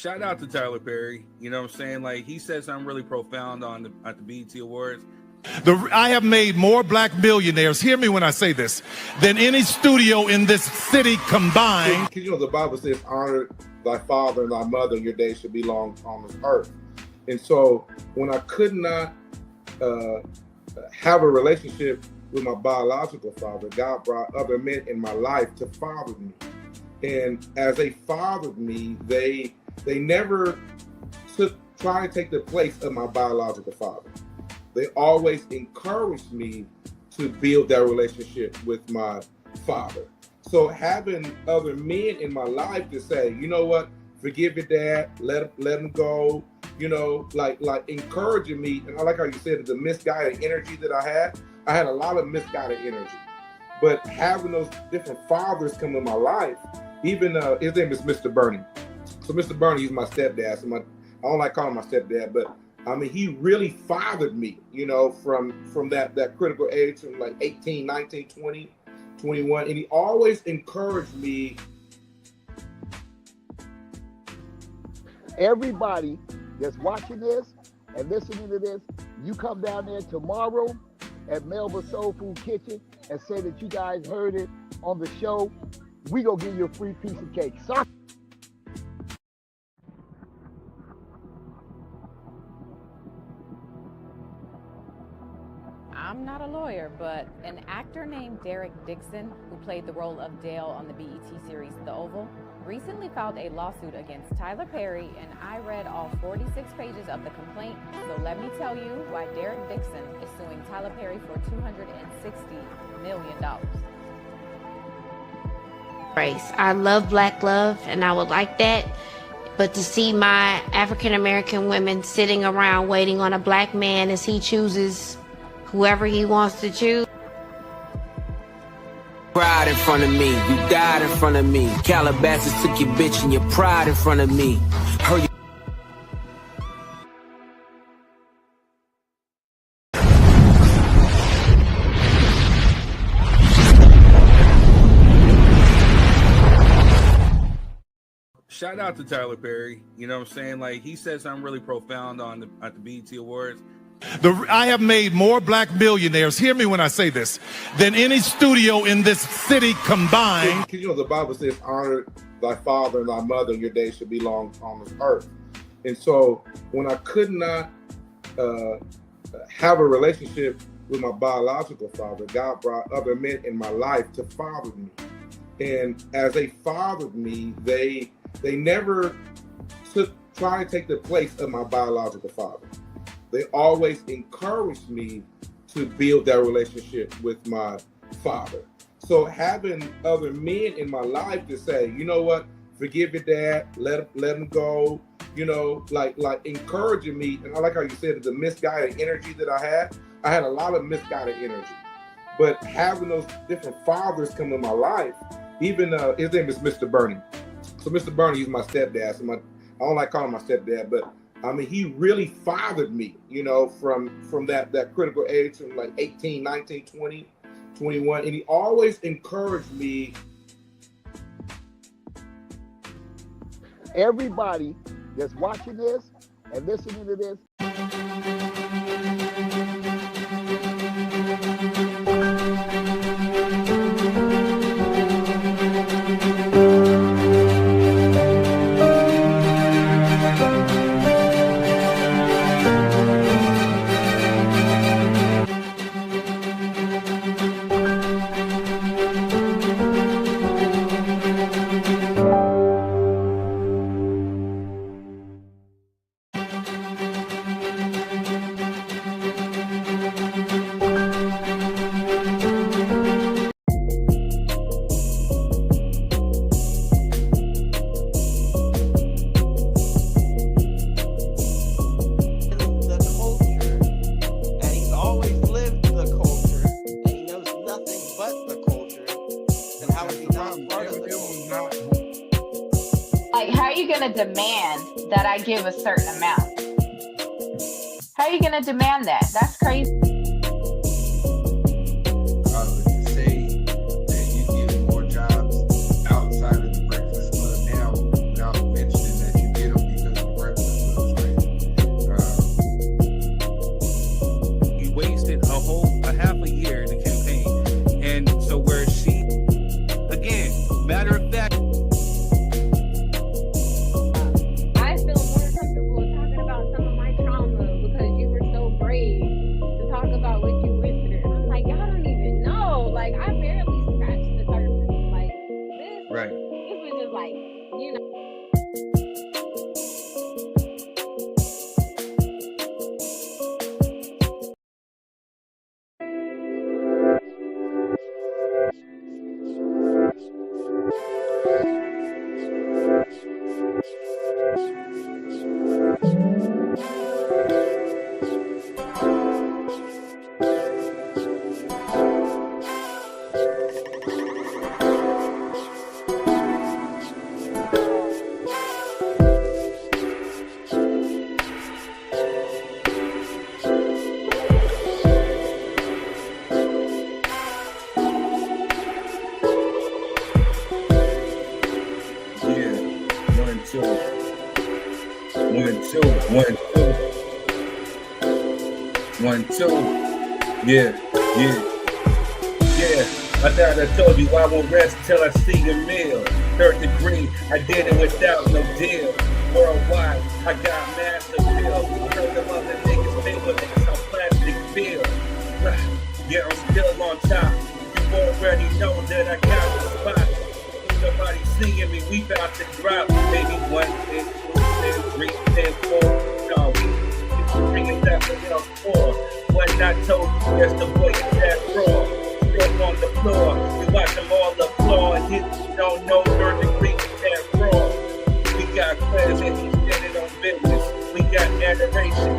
shout out to Tyler Perry. You know what I'm saying? Like, he said something really profound at the BET Awards. I have made more black millionaires, hear me when I say this, than any studio in this city combined. Because, you know, the Bible says, honor thy father and thy mother, and your days should be long on this earth. And so when I could not have a relationship with my biological father, God brought other men in my life to father me. And as they fathered me, they never try to take the place of my biological father. They always encouraged me to build that relationship with my father. So having other men in my life to say, you know what, forgive your dad, let him go, you know, like encouraging me. And I like how you said the misguided energy that I had a lot of misguided energy. But having those different fathers come in my life, even his name is Mr. Bernie. So Mr. Bernie, he's my stepdad. So I don't like calling him my stepdad, but I mean, he really fathered me, you know, from that critical age, from like 18, 19, 20, 21. And he always encouraged me. Everybody that's watching this and listening to this, you come down there tomorrow at Melba's Soul Food Kitchen and say that you guys heard it on the show. We gonna give you a free piece of cake. Sorry. I'm not a lawyer, but an actor named Derek Dixon, who played the role of Dale on the BET series The Oval, recently filed a lawsuit against Tyler Perry, and I read all 46 pages of the complaint. So let me tell you why Derek Dixon is suing Tyler Perry for $260 million. Race. I love black love, and I would like that. But to see my African American women sitting around waiting on a black man as he chooses whoever he wants to choose. Pride in front of me, you died in front of me. Calabasas took your bitch and your pride in front of me. Heard you. Shout out to Tyler Perry. You know what I'm saying? Like, he said something really profound at the BET Awards. I have made more black millionaires, hear me when I say this, than any studio in this city combined. Because, you know, the Bible says, honor thy father and thy mother, and your days should be long on this earth. And so when I could not have a relationship with my biological father, God brought other men in my life to father me. And as they fathered me, they never try to take the place of my biological father. They always encouraged me to build that relationship with my father. So having other men in my life to say, you know what, forgive your dad, let him go, you know, like encouraging me. And I like how you said the misguided energy that I had a lot of misguided energy. But having those different fathers come in my life, even his name is Mr. Bernie. So Mr. Bernie, he's my stepdad. So I don't like calling him my stepdad, but I mean, he really fathered me, you know, from that critical age, from like 18, 19, 20, 21. And he always encouraged me. Everybody that's watching this and listening to this, Like, how are you going to demand that I give a certain amount? How are you going to demand that? That's crazy. Say that you get more jobs outside of the Breakfast Club now without mentioning that you get them a half a year to campaign. And so where she, again, matter of fact, I feel more comfortable talking about some of my trauma because you were so brave to talk about what you went through. And I'm like, y'all don't even know. Like, I barely scratched the surface. Like, this was just like, you know. One, two. Yeah. I thought I told you I won't rest till I see the meal. Third degree, I did it without no deal. Worldwide, I got massive bills. I heard them other niggas pay with niggas on plastic bills. Yeah, I'm still on top. You already know that I got the spot. Nobody seeing me, we about to drop. Maybe 1, 10, 2, 10, 3, 10, 4. No, we bringing that for 4. What I told you, that's the way that raw. Still on the floor, you watch them all applaud. You don't know, third degree, that raw. We got class and he's standing on business. We got adoration.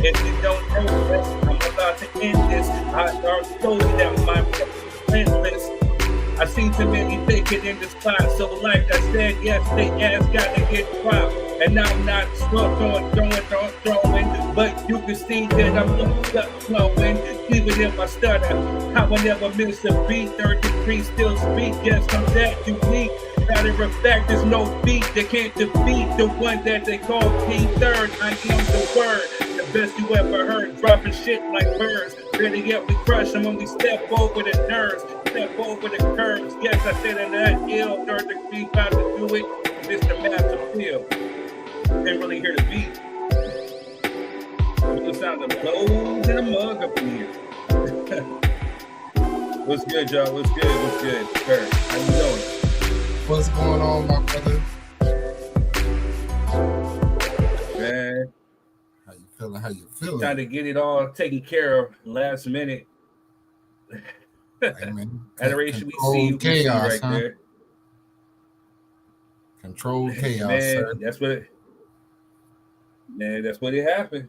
If you don't know this, I'm about to end this. I already told you that my relentless. I seen too many vacant in the spot, so like I said, yes, they ass got to get dropped. And I'm not throwing, but you can see that I'm flowing. Even if I stutter, I will never miss a beat. Third degree still speak, yes, I'm that unique. Matter of fact, there's no beat that can't defeat the one that they call P3rd. I am the word, the best you ever heard, dropping shit like birds. Better yet, we crush them when we step over the nerves, step over the curves. Yes, I said it that ill. Third degree, about to do it. Mr. Master Feel. Didn't really hear the beat. It sound of blows in a mug up in here. What's good, y'all? What's good? Kurt, how you doing? What's going on, my brother? Man. How you feeling? Trying to get it all taken care of last minute. Hey, man. Adoration, we see you chaos, right there. Controlled chaos, man, sir. That's what it happened.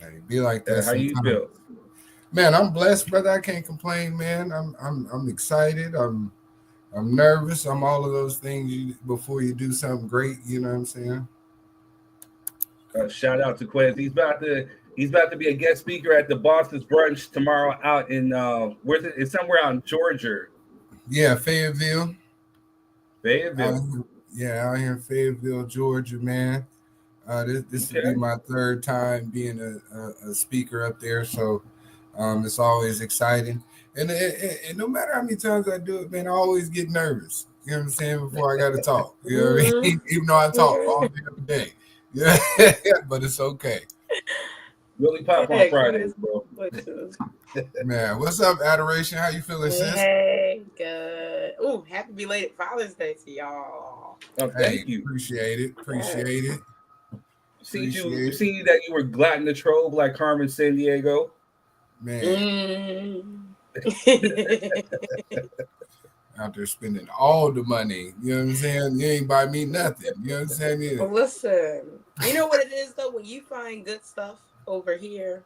Hey, be like that. How you feel? Man, I'm blessed, brother. I can't complain, man. I'm excited. I'm nervous. I'm all of those things before you do something great. You know what I'm saying? Shout out to Quez. He's about to be a guest speaker at the Boston's Brunch tomorrow out in where's it? It's somewhere out in Georgia. Yeah, Fayetteville. Fayetteville. Out here in Fayetteville, Georgia, man. This will be my third time being a speaker up there, so it's always exciting. And no matter how many times I do it, man, I always get nervous. You know what I'm saying? Before I got to talk. You know what I mean? Even though I talk all day every day. Yeah, but it's okay. Really pop on Fridays, bro. Man, what's up, Adoration? How you feeling, sis? Hey, good. Ooh, happy belated Father's Day to y'all. Oh, thank you. Appreciate it. See that you were glutton the trove like Carmen San Diego. Man. Out there spending all the money. You know what I'm saying? You ain't buy me nothing. You know what I'm saying? Well, listen, you know what it is though? When you find good stuff over here,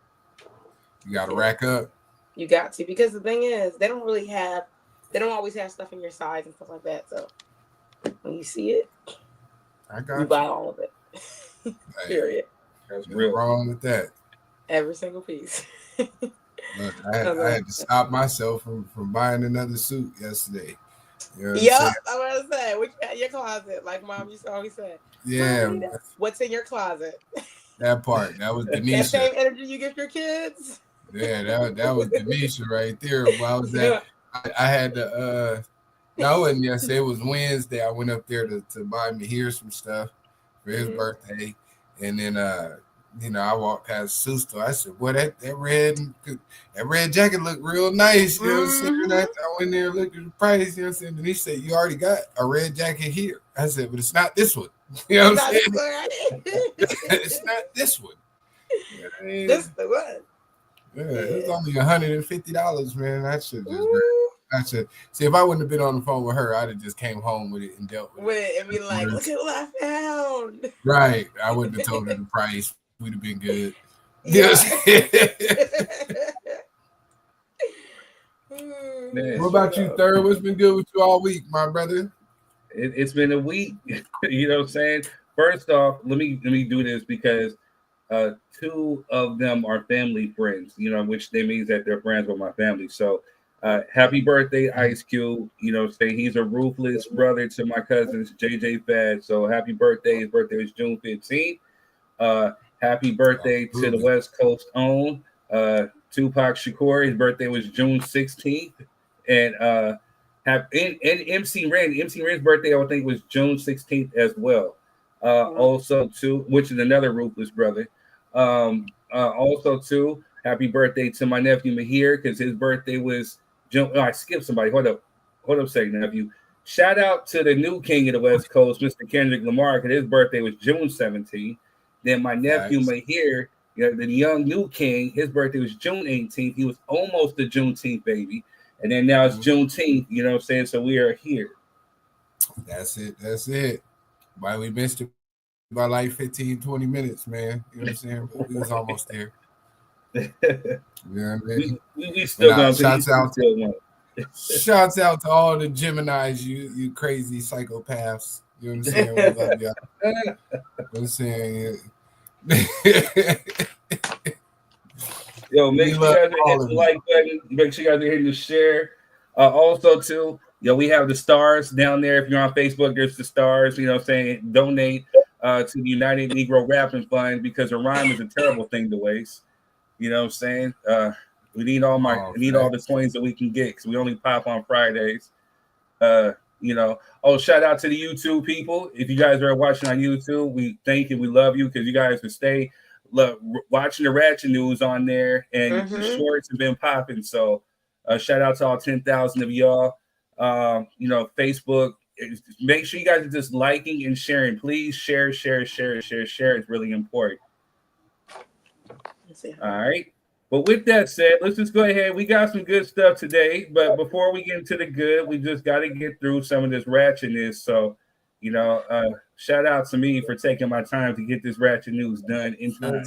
you gotta rack up. You got to, because the thing is, they don't always have stuff in your size and stuff like that. So when you see it, you buy all of it. Hey, period. That's real. Wrong with that. Every single piece. Look, I had to stop myself from buying another suit yesterday. You know I'm gonna say, your closet, like Mom used to always say. Yeah. What's in your closet? That part. That was That Denisha. same energy you give your kids. Yeah, that was Denisha right there. While I was at, I had to. No, it wasn't yesterday. It was Wednesday. I went up there to buy me here some stuff for his birthday, and then I walked past Susto. I said, "Boy, that red jacket looked real nice." You know what I'm saying? I went there, looked at the price. You know what I'm saying? And he said, "You already got a red jacket here." I said, "But it's not this one." You know what I'm saying? It's not this one. You know what I mean? This the one. Yeah, it's only $150, man. That should see if I wouldn't have been on the phone with her, I'd have just came home with it and dealt with it. And be like, look at what I found. Right. I wouldn't have told her the price. We'd have been good. Yeah. Man, what about you, Third? What's been good with you all week, my brother? It's been a week. You know what I'm saying? First off, let me do this because two of them are family friends, which they means that they're friends with my family. So happy birthday, Ice Cube. Say he's a ruthless brother to my cousins, JJ Fad. So happy birthday. His birthday was June 15th. Happy birthday to the West Coast own Tupac Shakur. His birthday was June 16th. And MC Ren. MC Ren's birthday, I would think, was June 16th as well. Also, too, which is another ruthless brother. Also, too, happy birthday to my nephew Mahir, because his birthday was June. Oh, I skipped somebody. Hold up a second, nephew. Shout out to the new king of the West Coast, Mr. Kendrick Lamar, because his birthday was June 17th. Then my nephew Mahir, the young new king, his birthday was June 18th. He was almost the Juneteenth baby. And then now it's Juneteenth, you know what I'm saying? So we are here. That's it. Why we missed it by like 15, 20 minutes, man. You know what I'm saying? But we was almost there. You know what I mean? We still gonna shouts out to all the Geminis, you crazy psychopaths. You know what I'm saying? We love y'all. You know what I'm saying? Yo, make sure you guys are hitting the like button. Make sure you guys are hitting the share. Also, too, we have the stars down there. If you're on Facebook, there's the stars. You know what I'm saying? Donate to the United Negro Rapping Fund, because a rhyme is a terrible thing to waste. You know what I'm saying? We need all the coins that we can get, because we only pop on Fridays. Shout out to the YouTube people. If you guys are watching on YouTube, we thank you. We love you, because you guys will stay watching the Ratchet News on there, and the shorts have been popping. So shout out to all 10,000 of y'all. Facebook, make sure you guys are just liking and sharing. Please share. It's really important. All right. But with that said, let's just go ahead. We got some good stuff today, but before we get into the good, we just got to get through some of this ratchetness. So, shout out to me for taking my time to get this ratchet news done in time.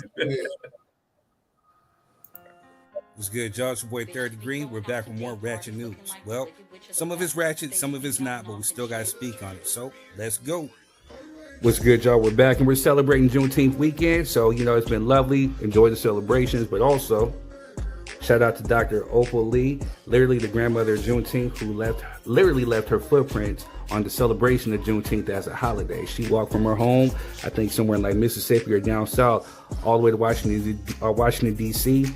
What's good, y'all? It's your boy 30 Green. We're back with more ratchet news. Well, some of it's ratchet, some of it's not, but we still got to speak on it. So let's go. What's good, y'all? We're back and we're celebrating Juneteenth weekend. So, it's been lovely. Enjoy the celebrations, but also shout out to Dr. Opal Lee, literally the grandmother of Juneteenth, who literally left her footprints on the celebration of Juneteenth as a holiday. She walked from her home, I think somewhere in like Mississippi or down south, all the way to Washington, D.C.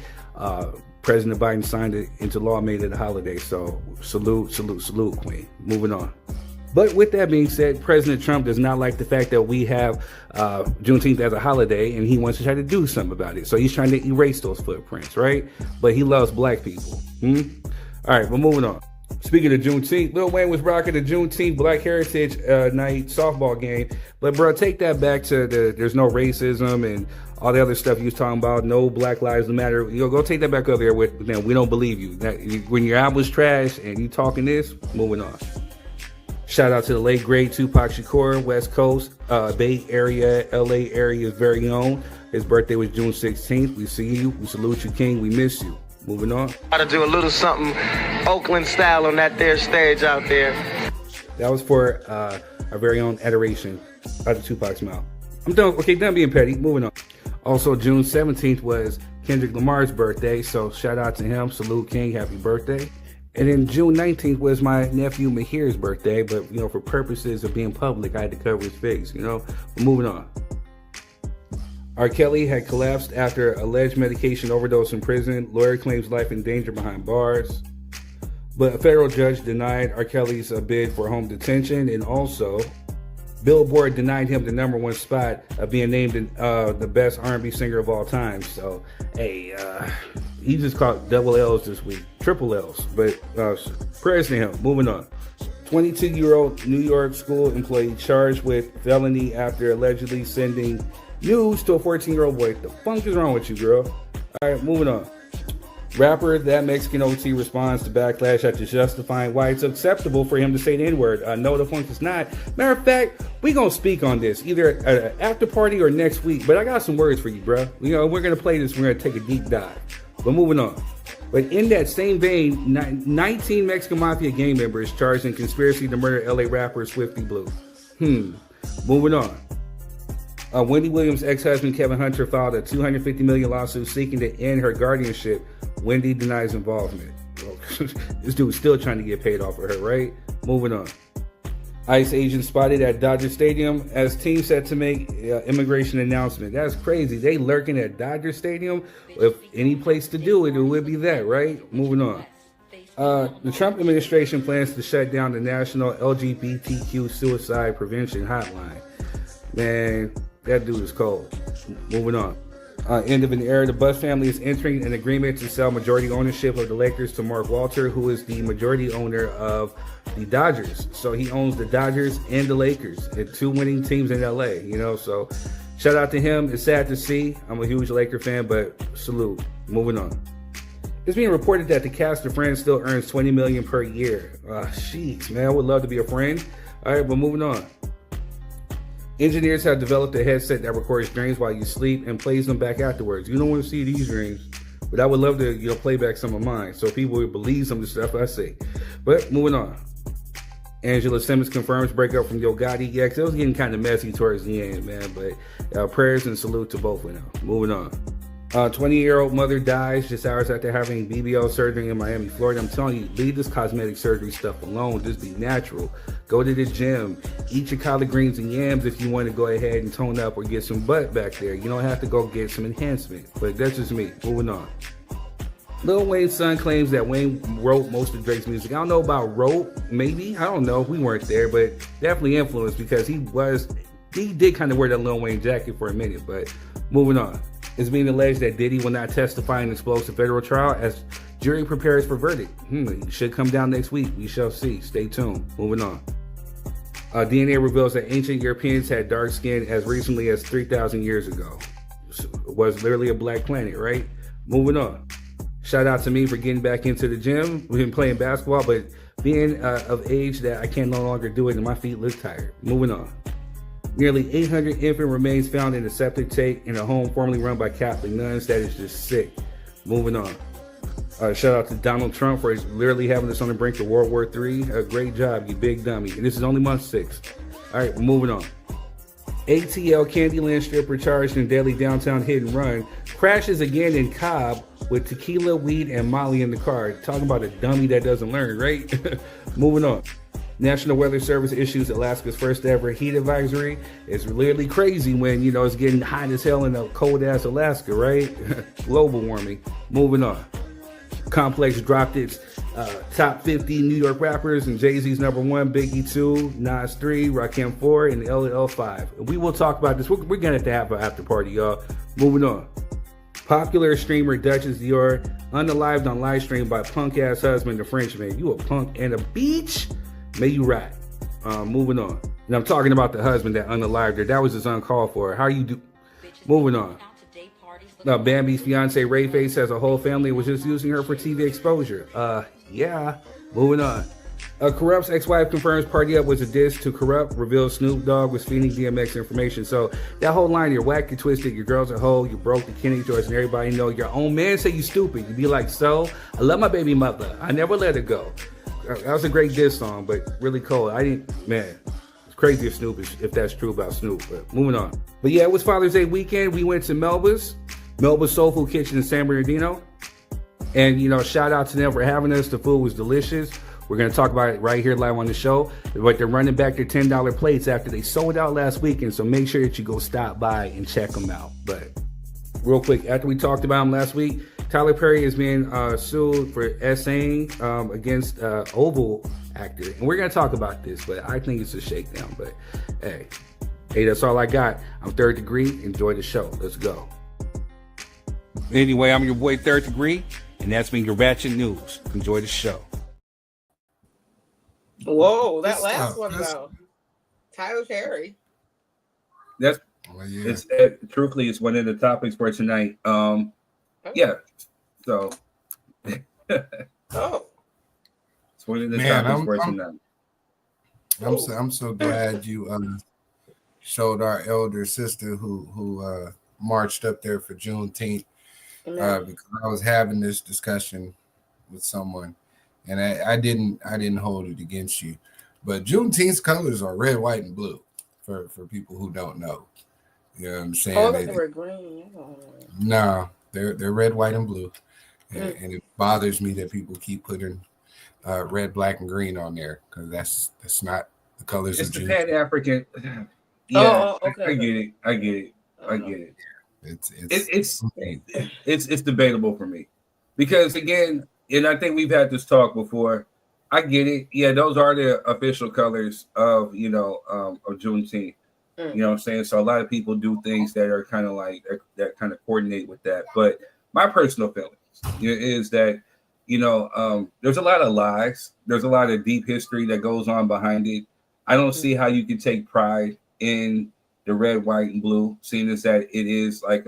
President Biden signed it into law, made it a holiday. So salute, Queen. Moving on. But with that being said, President Trump does not like the fact that we have Juneteenth as a holiday, and he wants to try to do something about it. So he's trying to erase those footprints, right? But he loves black people. All right, but moving on. Speaking of Juneteenth, Lil Wayne was rocking the Juneteenth Black Heritage Night softball game. But, bro, take that back to there's no racism and all the other stuff you was talking about. No Black Lives Matter. Go take that back over there with them. We don't believe you. When your album's trash and you talking this, moving on. Shout out to the late great Tupac Shakur, West Coast, Bay Area, LA area is very own. His birthday was June 16th. We see you. We salute you, King. We miss you. Moving on. Got to do a little something Oakland style on that there stage out there. That was for our very own adoration out of Tupac's mouth. I'm done. Okay, done being petty. Moving on. Also, June 17th was Kendrick Lamar's birthday. So shout out to him. Salute, King. Happy birthday. And then June 19th was my nephew Mahir's birthday, but for purposes of being public, I had to cover his face, But moving on. R. Kelly had collapsed after alleged medication overdose in prison. Lawyer claims life in danger behind bars. But a federal judge denied R. Kelly's bid for home detention, and also Billboard denied him the #1 spot of being named the best R&B singer of all time. So, hey, he just caught double L's this week, triple L's. But prayers to him. Moving on. 22-year-old New York school employee charged with felony after allegedly sending news to a 14-year-old boy. What the funk is wrong with you, girl? All right, moving on. Rapper That Mexican OT responds to backlash after justifying why it's acceptable for him to say the N-word. No, the funk is not. Matter of fact, we gonna speak on this either at an after party or next week. But I got some words for you, bro. You know, we're gonna play this. We're gonna take a deep dive. But moving on. But in that same vein, 19 Mexican Mafia gang members charged in conspiracy to murder LA rapper Swifty Blue. Moving on. Wendy Williams' ex-husband Kevin Hunter filed a $250 million lawsuit seeking to end her guardianship. Wendy denies involvement. This dude's still trying to get paid off of her, right? Moving on. ICE agents spotted at Dodger Stadium as team set to make immigration announcement. That's crazy. They lurking at Dodger Stadium. If any place to do it, it would be that, right? Moving on. The Trump administration plans to shut down the National LGBTQ Suicide Prevention Hotline. Man, that dude is cold. Moving on. End of an era, the Buss family is entering an agreement to sell majority ownership of the Lakers to Mark Walter, who is the majority owner of the Dodgers. So he owns the Dodgers and the Lakers, and 2 winning teams in LA, you know, so shout out to him. It's sad to see. I'm a huge Laker fan, but salute. Moving on. It's being reported that the cast of Friends still earns $20 million per year. Sheesh, man, I would love to be a friend. All right, but moving on. Engineers have developed a headset that records dreams while you sleep and plays them back afterwards. You don't want to see these dreams, but I would love to, you know, play back some of mine so people would believe some of the stuff I say. But moving on. Angela Simmons confirms breakup from Yo Gotti. Yeah, 'cause it was getting kind of messy towards the end, man. But prayers and salute to both of them. Moving on. 20-year-old mother dies just hours after having BBL surgery in Miami, Florida. I'm telling you, leave this cosmetic surgery stuff alone. Just be natural. Go to the gym. Eat your collard greens and yams if you want to go ahead and tone up or get some butt back there. You don't have to go get some enhancement. But that's just me. Moving on. Lil Wayne's son claims that Wayne wrote most of Drake's music. I don't know about wrote, maybe. I don't know. We weren't there, but definitely influenced because he did kind of wear that Lil Wayne jacket for a minute. But moving on. It's being alleged that Diddy will not testify in explosive federal trial as jury prepares for verdict. It should come down next week. We shall see. Stay tuned. Moving on. DNA reveals that ancient Europeans had dark skin as recently as 3,000 years ago. It was literally a black planet, right? Moving on. Shout out to me for getting back into the gym. We've been playing basketball, but being of age that I can no longer do it and my feet look tired. Moving on. Nearly 800 infant remains found in a septic tank in a home formerly run by Catholic nuns. That is just sick. Moving on. Shout out to Donald Trump for literally having us on the brink of World War III. Great job, you big dummy. And this is only month 6. All right, we're moving on. ATL Candyland stripper charged in deadly downtown hit and run crashes again in Cobb with tequila, weed, and Molly in the car. Talking about a dummy that doesn't learn, right? Moving on. National Weather Service issues Alaska's first ever heat advisory. It's literally crazy when, you know, it's getting hot as hell in a cold ass Alaska, right? Global warming. Moving on. Complex dropped its top 50 New York rappers, and Jay-Z's #1, Biggie 2, Nas 3, Rakim 4, and LL 5. We will talk about this. We're going to have an after party, y'all. Moving on. Popular streamer Duchess Dior unalived on live stream by punk ass husband, the Frenchman. You a punk and a bitch? May you ride. Moving on. And I'm talking about the husband that unalived her. That was his uncalled for. How you do? Moving on. Bambi's fiance Rayface says a whole family was just using her for TV exposure. Yeah. Moving on. Corrupt's ex-wife confirms Party Up was a diss to Corrupt, reveals Snoop Dogg was feeding DMX information. So that whole line, you're whack, you're twisted, your girl's a hoe, you broke the Kenny George, and everybody know your own man say you stupid. You be like, so, I love my baby mother. I never let her go. That was a great diss song, but really cold. Man, it's crazy if that's true about Snoop, but moving on. But yeah, it was Father's Day weekend. We went to Melba's Soul Food Kitchen in San Bernardino. And, you know, shout out to them for having us. The food was delicious. We're going to talk about it right here live on the show. But they're running back their $10 plates after they sold out last weekend. So make sure that you go stop by and check them out. But real quick, after we talked about him last week, Tyler Perry is being sued for essaying against Oval actor. And we're going to talk about this, but I think it's a shakedown. But hey, that's all I got. I'm Third Degree. Enjoy the show. Let's go. Anyway, I'm your boy Third Degree, and that's been your Ratchet News. Enjoy the show. Whoa, that last one though. Tyler Perry. That's truthfully, it's one of the topics for tonight. Yeah. So oh. It's one of the topics for tonight. I'm so glad you showed our elder sister who marched up there for Juneteenth. Because I was having this discussion with someone, and I didn't hold it against you, but Juneteenth's colors are red, white, and blue. For people who don't know, you know what I'm saying? Oh, they were green. No, they're red, white, and blue, and it bothers me that people keep putting red, black, and green on there because that's not the colors. It's of the Juneteenth. Pan African. Yeah, okay. I get it. It's debatable for me because again, and I think we've had this talk before. I get it. Yeah, those are the official colors of of Juneteenth. You know what I'm saying? So a lot of people do things that are kind of like that kind of coordinate with that. But my personal feelings is that there's a lot of lies. There's a lot of deep history that goes on behind it. I don't see how you can take pride in the red, white, and blue, seeing as that it is like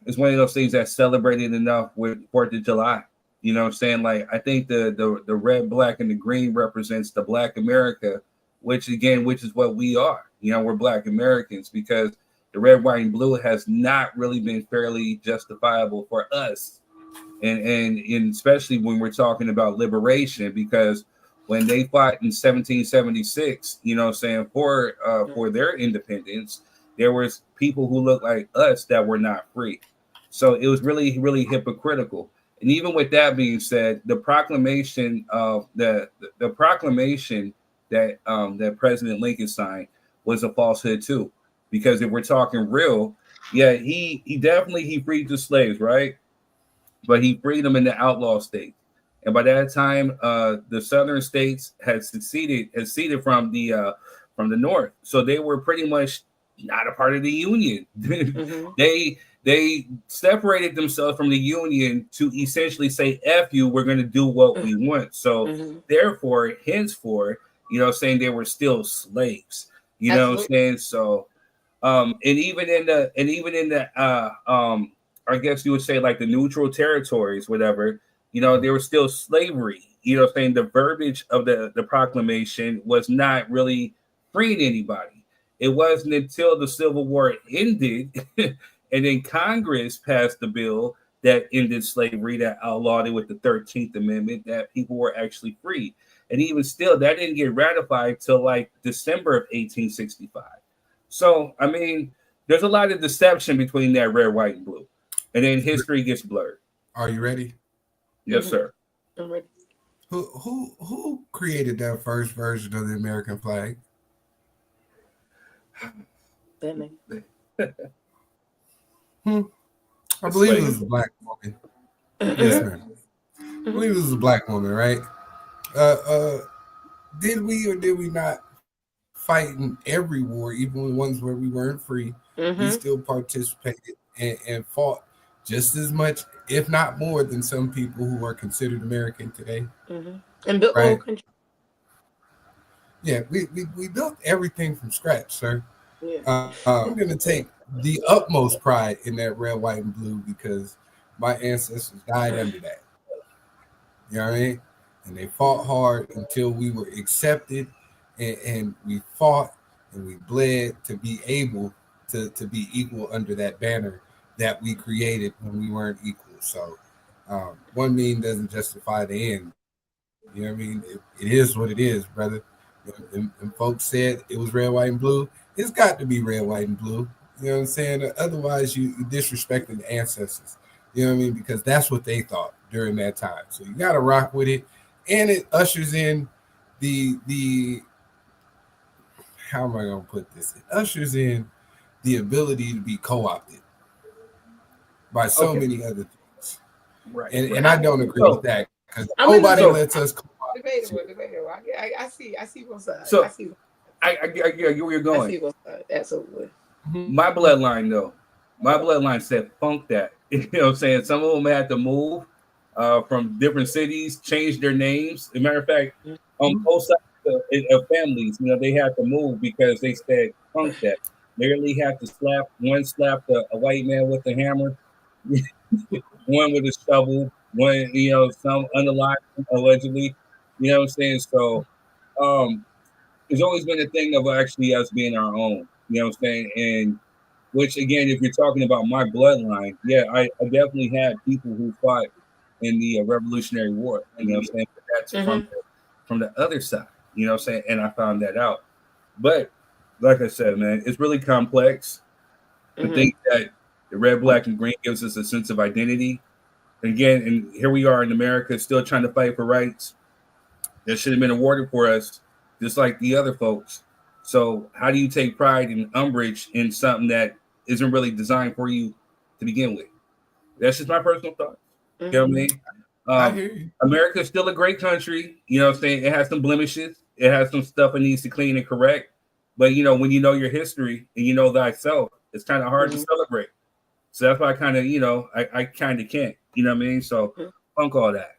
it's one of those things that's celebrated enough with 4th of July. You know what I'm saying? Like, I think the red, black, and the green represents the Black America, which is what we are. We're Black Americans because the red, white, and blue has not really been fairly justifiable for us. And especially when we're talking about liberation, because when they fought in 1776, for their independence, there was people who looked like us that were not free. So it was really, really hypocritical. And even with that being said, the proclamation of the proclamation that President Lincoln signed was a falsehood too, because if we're talking real, yeah, he definitely freed the slaves, right? But he freed them in the outlaw states. And by that time, the southern states had seceded from the north, so they were pretty much not a part of the Union. They separated themselves from the Union to essentially say, "F you, we're going to do what we want." So therefore, henceforth, saying they were still slaves. You know what I'm saying? So, and even in the I guess you would say like the neutral territories, whatever. There was still slavery. Saying the verbiage of the proclamation was not really freeing anybody. It wasn't until the Civil War ended and then Congress passed the bill that ended slavery, that outlawed it with the 13th Amendment, that people were actually free. And even still, that didn't get ratified till like December of 1865. So, I mean, there's a lot of deception between that red, white, and blue. And then history gets blurred. Are you ready? Yes, sir. I'm ready. Who created that first version of the American flag? Batman. I believe it was a black woman. Yes, ma'am. I believe it was a black woman, right? Did we or did we not fight in every war, even the ones where we weren't free? We still participated and fought just as much, if not more, than some people who are considered American today. And built whole country. Yeah, we built everything from scratch, sir. Yeah. I'm going to take the utmost pride in that red, white, and blue because my ancestors died under that. You know what I mean? And they fought hard until we were accepted, and we fought and we bled to be able to be equal under that banner that we created when we weren't equal. So one mean doesn't justify the end. You know what I mean? It is what it is, brother. And folks said it was red, white, and blue. It's got to be red, white, and blue. You know what I'm saying? Otherwise, you disrespecting the ancestors. You know what I mean? Because that's what they thought during that time. So you got to rock with it. it ushers in the how am I gonna put this? It ushers in the ability to be co-opted by so many other things. Right. And I don't agree with that because nobody lets us co-opt. Debatable. I see both sides. So I get where you're going. see both sides. Absolutely. My bloodline, though, my bloodline said, "Funk that." You know what I'm saying? Some of them had to move from different cities, change their names. As a matter of fact, on both sides of families, you know, they had to move because they said, "Funk that." They really had to slap a white man with a hammer, one with a shovel, one, you know, some unalive allegedly. You know what I'm saying? So, there's always been a thing of actually us being our own. You know what I'm saying? And which again, if you're talking about my bloodline, yeah, I definitely had people who fought in the Revolutionary War. You know what I'm saying? But that's from the other side. You know what I'm saying? And I found that out. But like I said, man, it's really complex. I think that the red, black, and green gives us a sense of identity. Again, and here we are in America still trying to fight for rights that should have been awarded for us, just like the other folks. So how do you take pride and umbrage in something that isn't really designed for you to begin with? That's just my personal thoughts. You know what I mean? I hear you. America is still a great country. You know what I'm saying? It has some blemishes. It has some stuff it needs to clean and correct. But, you know, when you know your history and you know thyself, it's kind of hard to celebrate. So that's why I kind of, you know, I kind of can't. You know what I mean? So funk all that.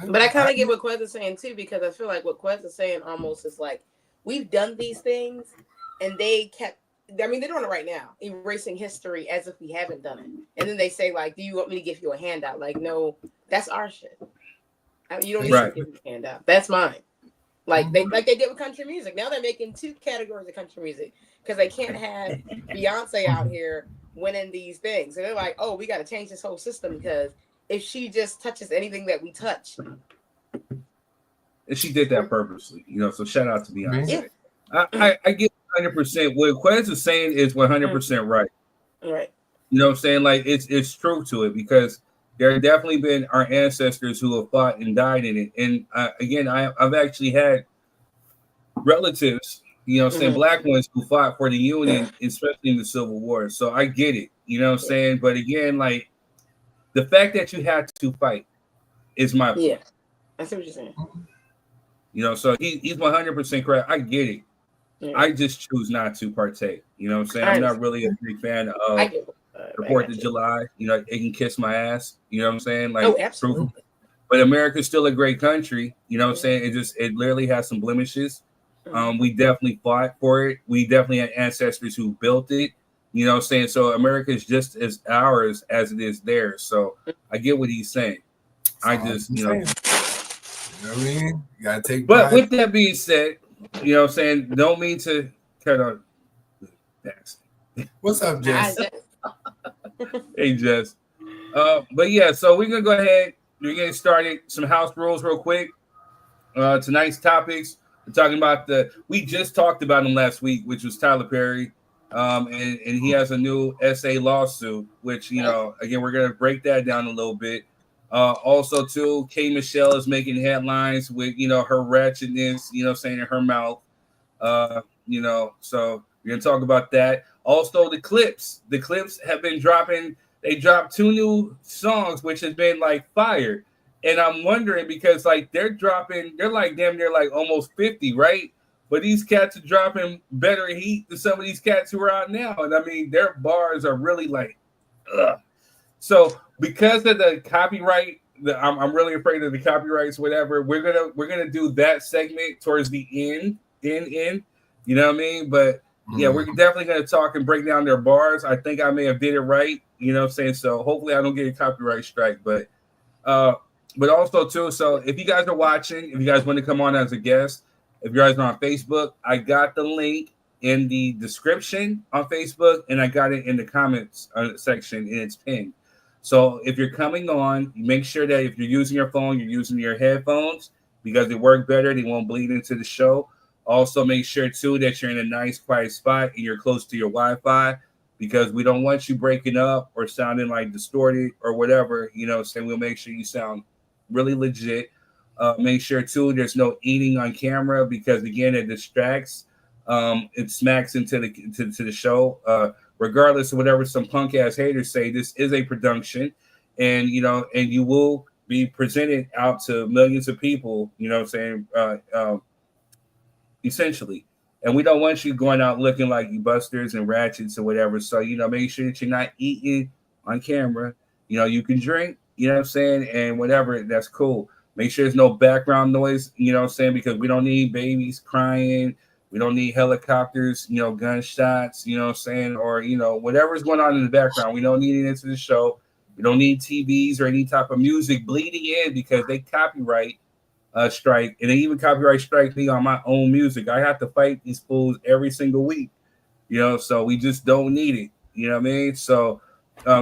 But I kind of get what Quez is saying too, because I feel like what Quez is saying almost is like, we've done these things and they kept, I mean, they're doing it right now, erasing history as if we haven't done it. And then they say, like, do you want me to give you a handout? Like, no, that's our shit. I mean, you don't need to give me a handout. That's mine. Like they did with country music. Now they're making 2 categories of country music because they can't have Beyonce out here winning these things. And they're like, oh, we got to change this whole system because if she just touches anything that we touch. And she did that purposely, you know, so shout out to Beyonce. Yeah. I get 100%. What Quez is saying is 100% right. Right. You know what I'm saying? Like, it's true to it because there have definitely been our ancestors who have fought and died in it. And again, I've actually had relatives, you know what I'm saying, black ones who fought for the Union, especially in the Civil War. So I get it, you know what I'm saying? But again, like, the fact that you had to fight is my point. Yeah, I see what you're saying. You know, so he's 100% correct. I get it. Yeah. I just choose not to partake. You know what I'm saying? I'm not really a big fan of the 4th of July. You know, it can kiss my ass. You know what I'm saying? Like, absolutely. But America's still a great country. You know what I'm saying? It literally has some blemishes. We definitely fought for it. We definitely had ancestors who built it. You know what I'm saying? So America is just as ours as it is theirs. So I get what he's saying. I just, you know. You know what I mean? You gotta take But pride. with that being said, you know what I'm saying? Don't mean to kind of. What's up, Jess? Hey, Jess. But yeah, so we're gonna go ahead. We're getting started. Some house rules real quick. Tonight's topics. We're talking about we just talked about him last week, which was Tyler Perry. And he has a new SA lawsuit, which, you know, again, we're going to break that down a little bit. Also, too, K. Michelle is making headlines with, you know, her ratchetness, you know, saying in her mouth, you know, so we're going to talk about that. Also, the Clipse have been dropping. They dropped 2 new songs, which has been like fire. And I'm wondering because like they're like damn near like almost 50, right? But these cats are dropping better heat than some of these cats who are out now. And I mean, their bars are really like, ugh. So because of the copyright, I'm really afraid of the copyrights, whatever. We're gonna do that segment towards the end. You know what I mean? But yeah, we're definitely gonna talk and break down their bars. I think I may have did it right. You know what I'm saying? So hopefully I don't get a copyright strike. But also too, so if you guys are watching, if you guys want to come on as a guest, if you guys are on Facebook, I got the link in the description on Facebook, and I got it in the comments section, and it's pinned. So if you're coming on, make sure that if you're using your phone, you're using your headphones because they work better. They won't bleed into the show. Also, make sure, too, that you're in a nice, quiet spot and you're close to your Wi-Fi because we don't want you breaking up or sounding like distorted or whatever. You know, so we'll make sure you sound really legit. Make sure too there's no eating on camera because again it distracts. It smacks into the show. Regardless of whatever some punk ass haters say, this is a production, and and you will be presented out to millions of people. You know what I'm saying? Essentially. And we don't want you going out looking like you busters and ratchets or whatever. So, make sure that you're not eating on camera. You can drink, you know what I'm saying, and whatever, that's cool. Make sure there's no background noise, you know what I'm saying, because we don't need babies crying. We don't need helicopters, gunshots, you know what I'm saying, or, whatever's going on in the background. We don't need it into the show. We don't need TVs or any type of music bleeding in because they copyright strike, and they even copyright strike me on my own music. I have to fight these fools every single week, so we just don't need it. You know what I mean? So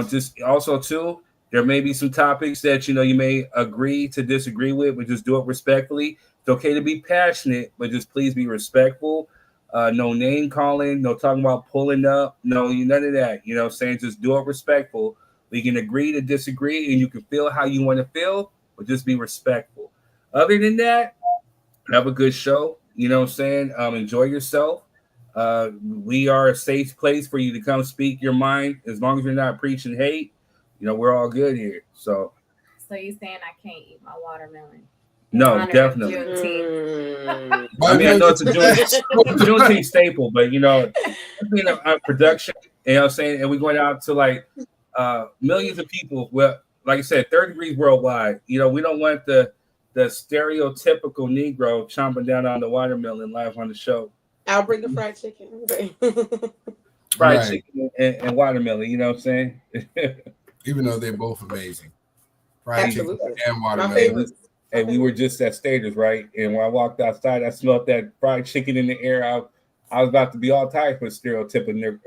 just also too, there may be some topics that you may agree to disagree with, but just do it respectfully. It's okay to be passionate, but just please be respectful. No name calling, no talking about pulling up, no, none of that. You know what I'm saying? Just do it respectful. We can agree to disagree, and you can feel how you want to feel, but just be respectful. Other than that, have a good show. You know what I'm saying? Enjoy yourself. We are a safe place for you to come speak your mind. As long as you're not preaching hate, we're all good here. So you saying I can't eat my watermelon? No, definitely. I mean, I know it's a Juneteenth staple, but being a production, you know what I'm saying? And we're going out to like millions of people. Well, like I said, 3rd degrees worldwide. We don't want the stereotypical Negro chomping down on the watermelon live on the show. I'll bring the fried chicken. Fried chicken and watermelon, you know what I'm saying? Even though they're both amazing. Fried chicken and watermelon. My favorite. And we were just at Staters, right? And when I walked outside, I smelled that fried chicken in the air. I was about to be all tired for stereotypical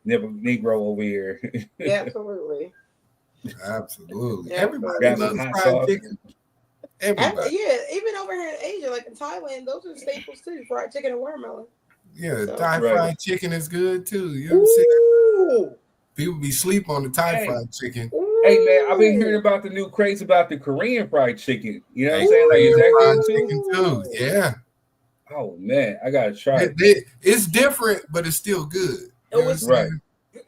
Negro over here. Yeah, absolutely. Absolutely. Yeah, Everybody loves fried chicken. Everybody. Yeah, even over here in Asia, like in Thailand, those are staples too. Fried chicken and watermelon. Yeah, Thai fried chicken is good too. You ever see that? People be sleep on the Thai fried chicken. Hey man, I've been hearing about the new craze about the Korean fried chicken. You know what I'm saying? Like, is that fried good chicken too? Yeah. Oh man, I gotta try it. It's different, but it's still good. It was right.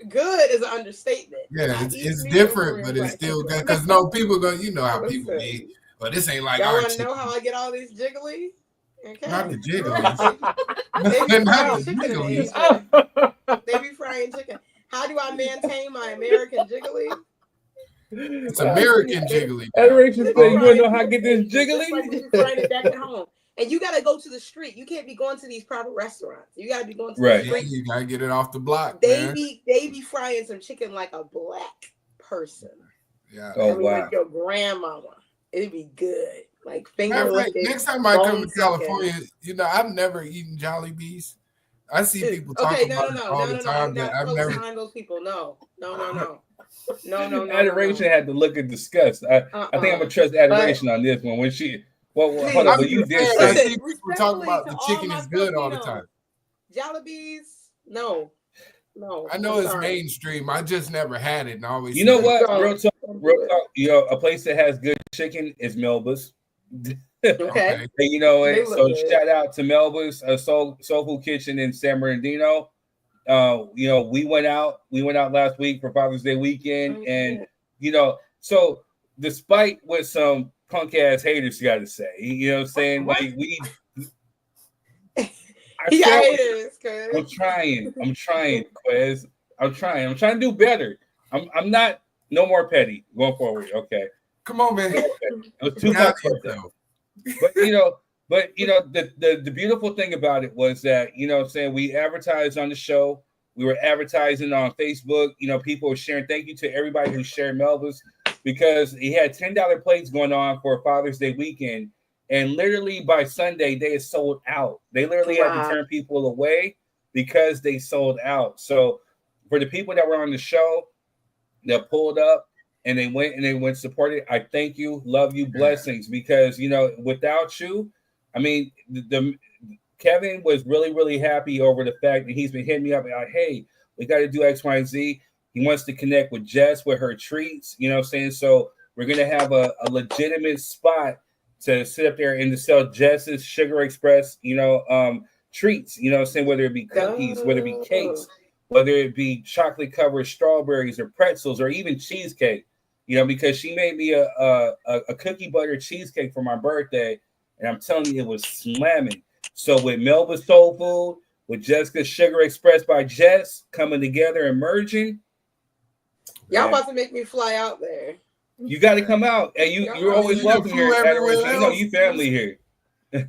Good is an understatement. Yeah, it's different, but it's still good. Because people go, how people be. But this ain't like y'all our want to chicken. know how I get all these jiggly? Okay. Not the jigglies. They be frying chicken. How do I maintain my American jiggly? It's American jiggly. Adoration said, you want to know how I get this jiggly? Like you frying it back at home. And you got to go to the street. You can't be going to these private restaurants. You got to be going to the street. You got to get it off the block, They be frying some chicken like a black person. Yeah. Oh, wow. Like your grandmama. It'd be good. Like finger next time I come to California, I've never eaten Jollibees. I see people talking about it all the time. That I've never behind those people. No. Adoration had to look at disgust. I think I'm gonna trust Adoration on this one. When she, hold on, but you did say I see people talk about the chicken is good all the time. Jollibees, no. I know it's mainstream. I just never had it, and I always. You know what? Real talk. A place that has good chicken is Melba's. Okay. And you know what? So shout out to Melba's Soul Food Kitchen in San Bernardino. We went out last week for Father's Day weekend, and so despite what some punk ass haters got to say, you know what I'm saying? Like I'm trying, Quez. I'm trying to do better. I'm not no more petty going forward. Okay. Come on, man. It was too much though. But the beautiful thing about it was that, we advertised on the show. We were advertising on Facebook. People were sharing. Thank you to everybody who shared Melba's, because he had $10 plates going on for Father's Day weekend. And literally by Sunday, they had sold out. They literally had to turn people away because they sold out. So for the people that were on the show that pulled up and they went supported, I thank you, love you, blessings. Because, without you, I mean, Kevin was really, really happy over the fact that he's been hitting me up like, hey, we got to do X, Y, and Z. He wants to connect with Jess with her treats, you know what I'm saying? So we're going to have a legitimate spot to sit up there and to sell Jess's Sugar Express, treats, saying, whether it be cookies, whether it be cakes, whether it be chocolate covered strawberries or pretzels or even cheesecake, because she made me a cookie butter cheesecake for my birthday, and I'm telling you, it was slamming. So with Melba's Soul Food, with Jessica's Sugar Express by Jess coming together and merging, y'all about to make me fly out there. You got to come out, and you're always welcome here. You family here.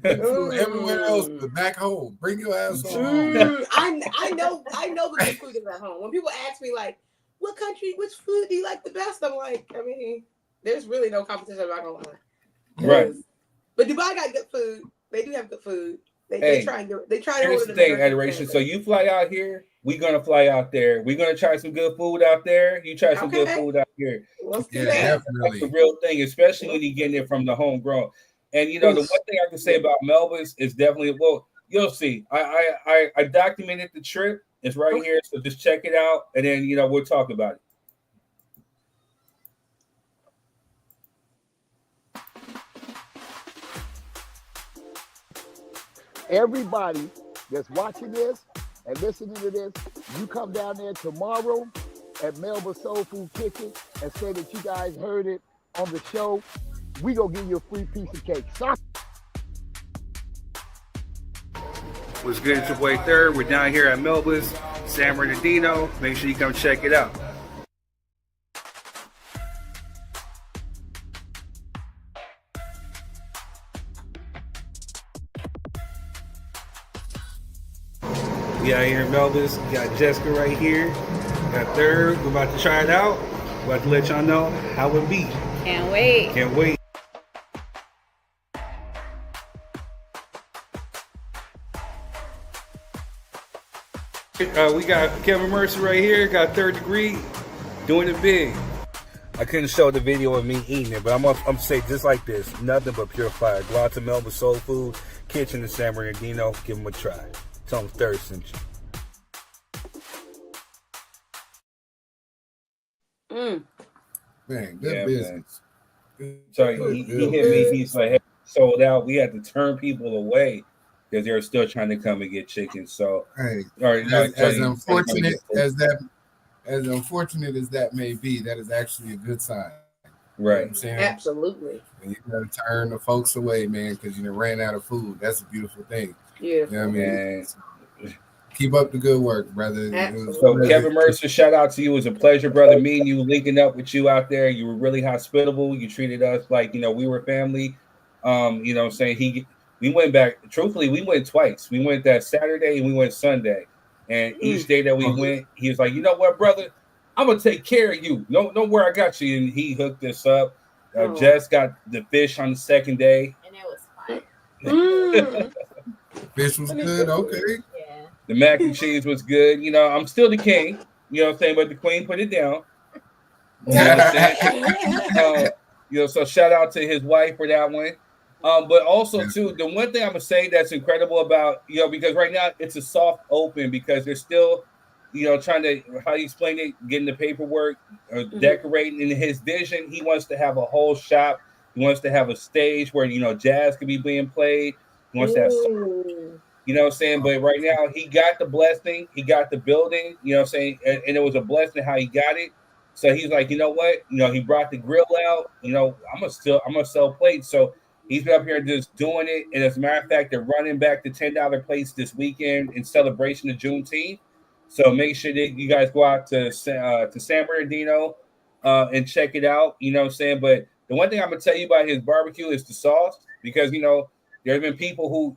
Everywhere else, but back home. Bring your ass home. I know the good food is at home. When people ask me like, "What country? Which food do you like the best?" I'm like, there's really no competition. I'm not gonna lie. Right. But Dubai got good food. They do have good food. They try to Here's the thing, Adoration. So you fly out here, we're gonna fly out there. We're gonna try some good food out there. You try some good food out here. Let's do that. That's the real thing, especially when you get it from the homegrown. And the one thing I can say about Melba's is definitely, well, you'll see. I documented the trip. It's right here, so just check it out, and then we'll talk about it. Everybody that's watching this and listening to this, you come down there tomorrow at Melba Soul Food Kitchen and say that you guys heard it on the show. We gonna give you a free piece of cake. What's good? It's your boy Third. We're down here at Melba's, San Bernardino. Make sure you come check it out. We out here in Melba's. We got Jessica right here. We got Third. We're about to try it out. We're about to let y'all know how it be. Can't wait. Can't wait. We got Kevin Mercer right here. Got Third Degree doing it big. I couldn't show the video of me eating it, but I'm gonna say just like this: nothing but pure fire. Go out to Melba Soul Food Kitchen in San Bernardino. Give them a try. Tell them Third sent you. Man, good business. Man. So he hit me. He's like, hey, sold out. We had to turn people away because they were still trying to come and get chicken. So, hey, as unfortunate as that may be, that is actually a good sign. Right. You know what I'm saying? Absolutely. And you gotta turn the folks away, man, because you ran out of food. That's a beautiful thing. Yeah. You know what I mean? Keep up the good work, brother. So Kevin Mercer, shout out to you. It was a pleasure, brother. Me and you linking up with you out there. You were really hospitable. You treated us like we were family. We went back. Truthfully, we went twice. We went that Saturday and we went Sunday. And each day that we went, he was like, "You know what, brother? I'm gonna take care of you. Don't worry, I got you." And he hooked us up. Jess got the fish on the second day, and it was fine. Fish was good. Okay. Yeah. The mac and cheese was good. I'm still the king. You know what I'm saying? But the queen put it down. You know what I'm saying? So shout out to his wife for that one. But also too, the one thing I'm gonna say that's incredible about because right now it's a soft open because they're still trying to, how you explain it, getting the paperwork, decorating. In his vision, he wants to have a whole shop. He wants to have a stage where jazz could be being played. He wants to have what I'm saying? But right now he got the blessing, he got the building, you know what I'm saying? And it was a blessing how he got it. So he's like, you know what? He brought the grill out, I'm gonna sell plates. So he's been up here just doing it. And as a matter of fact, they're running back the $10 plates this weekend in celebration of Juneteenth. So make sure that you guys go out to San Bernardino and check it out. You know what I'm saying? But the one thing I'm gonna tell you about his barbecue is the sauce, because there have been people who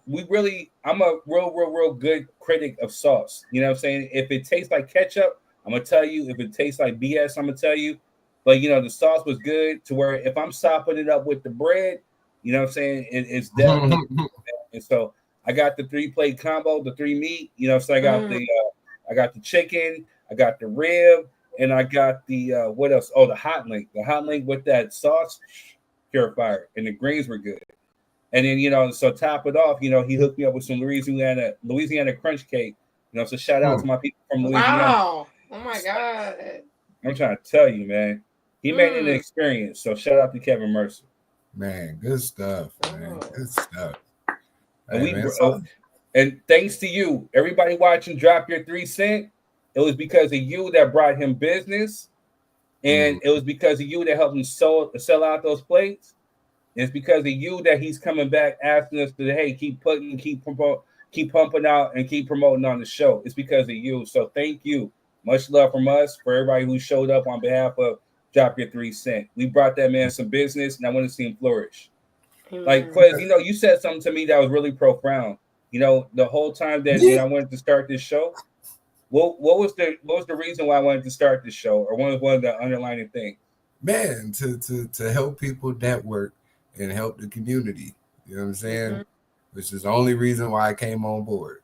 I'm a real good critic of sauce. You know what I'm saying? If it tastes like ketchup, I'm gonna tell you. If it tastes like BS, I'm gonna tell you. But the sauce was good to where if I'm sopping it up with the bread, you know what I'm saying? It's definitely. And so I got the 3-plate combo, the 3 meat. So I got the chicken, I got the rib, and I got the what else? Oh, the hot link. The hot link with that sauce, pure fire. And the greens were good. And then, so top it off, he hooked me up with some Louisiana crunch cake. So shout out to my people from Louisiana. Wow. Oh my God. I'm trying to tell you, man. He made it an experience. So shout out to Kevin Mercer. Man, good stuff, man. Good stuff. And Hey, man, and thanks to you, everybody watching Drop Your 3 Cent, it was because of you that brought him business, and it was because of you that helped him sell out those plates. It's because of you that he's coming back asking us to, hey, keep pumping out and keep promoting on the show. It's because of you. So thank you. Much love from us for everybody who showed up on behalf of Drop Your 3 Cent. We brought that man some business, and I want to see him flourish. Like, Quez, you said something to me that was really profound. The whole time that I wanted to start this show, what was the reason why I wanted to start this show, or what was one of the underlying things? Man, to help people network and help the community. You know what I'm saying? Which is the only reason why I came on board.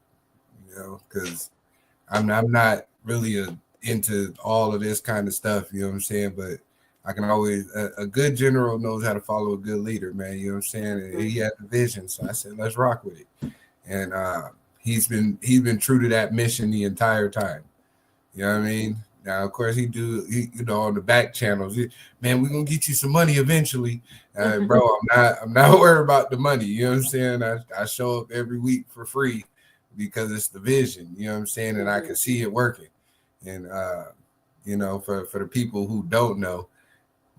Because I'm not really into all of this kind of stuff. You know what I'm saying? But I can always a good general knows how to follow a good leader, man. You know what I'm saying? And he had the vision, so I said, let's rock with it. And he's been true to that mission the entire time. You know what I mean? Now, of course, he on the back channels. Man, we're gonna get you some money eventually, bro. I'm not worried about the money. You know what I'm saying? I show up every week for free because it's the vision. You know what I'm saying? And I can see it working. And for the people who don't know,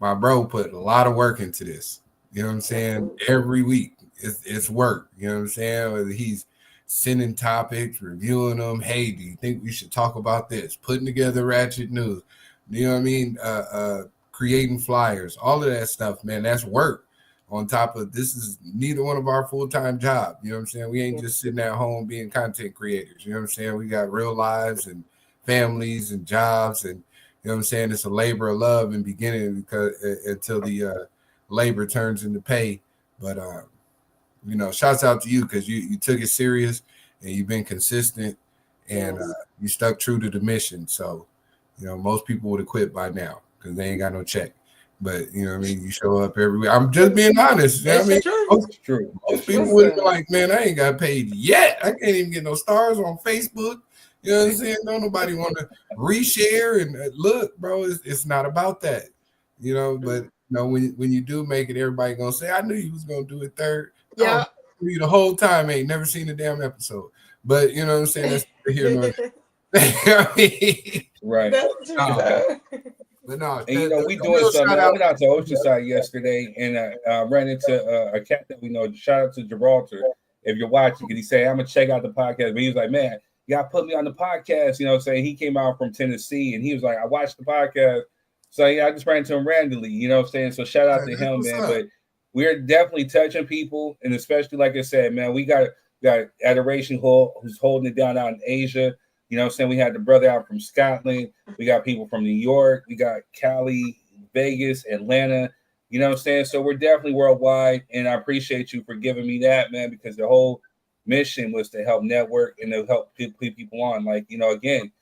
my bro put a lot of work into this. You know what I'm saying? Every week it's work. You know what I'm saying? Whether he's sending topics, reviewing them. Hey, do you think we should talk about this? Putting together ratchet news. You know what I mean? Creating flyers, all of that stuff, man. That's work. On top of this is neither one of our full-time job. You know what I'm saying? We ain't just sitting at home being content creators. You know what I'm saying? We got real lives and families and jobs, and you know what I'm saying? It's a labor of love in beginning because until the labor turns into pay. But shouts out to you because you took it serious and you've been consistent and you stuck true to the mission. So, most people would have quit by now because they ain't got no check. But you know what I mean? You show up every week. I'm just being honest. You know what I mean? It's true. Most people would be like, man, I ain't got paid yet. I can't even get no stars on Facebook. You know what I'm saying? Don't nobody want to reshare and look, bro. It's not about that, But when you do make it, everybody gonna say, I knew you was gonna do it third. Yeah, you the whole time ain't never seen a damn episode. But you know what I'm saying? That's here. Right. That's true. But no, and we doing something. I went out to Oceanside yesterday and ran into a cat that we know. Shout out to Gibraltar. If you're watching, because he said, I'm gonna check out the podcast. But he was like, man, y'all put me on the podcast, saying he came out from Tennessee and he was like, I watched the podcast. So I just ran into him randomly, what I'm saying? So shout out to him, man. But we're definitely touching people, and especially like I said, man, we got Adoration who's holding it down out in Asia. You know what I'm saying? We had the brother out from Scotland. We got people from New York. We got Cali, Vegas, Atlanta. You know what I'm saying? So we're definitely worldwide, and I appreciate you for giving me that, man, because the whole mission was to help network and to help people on. Like, again,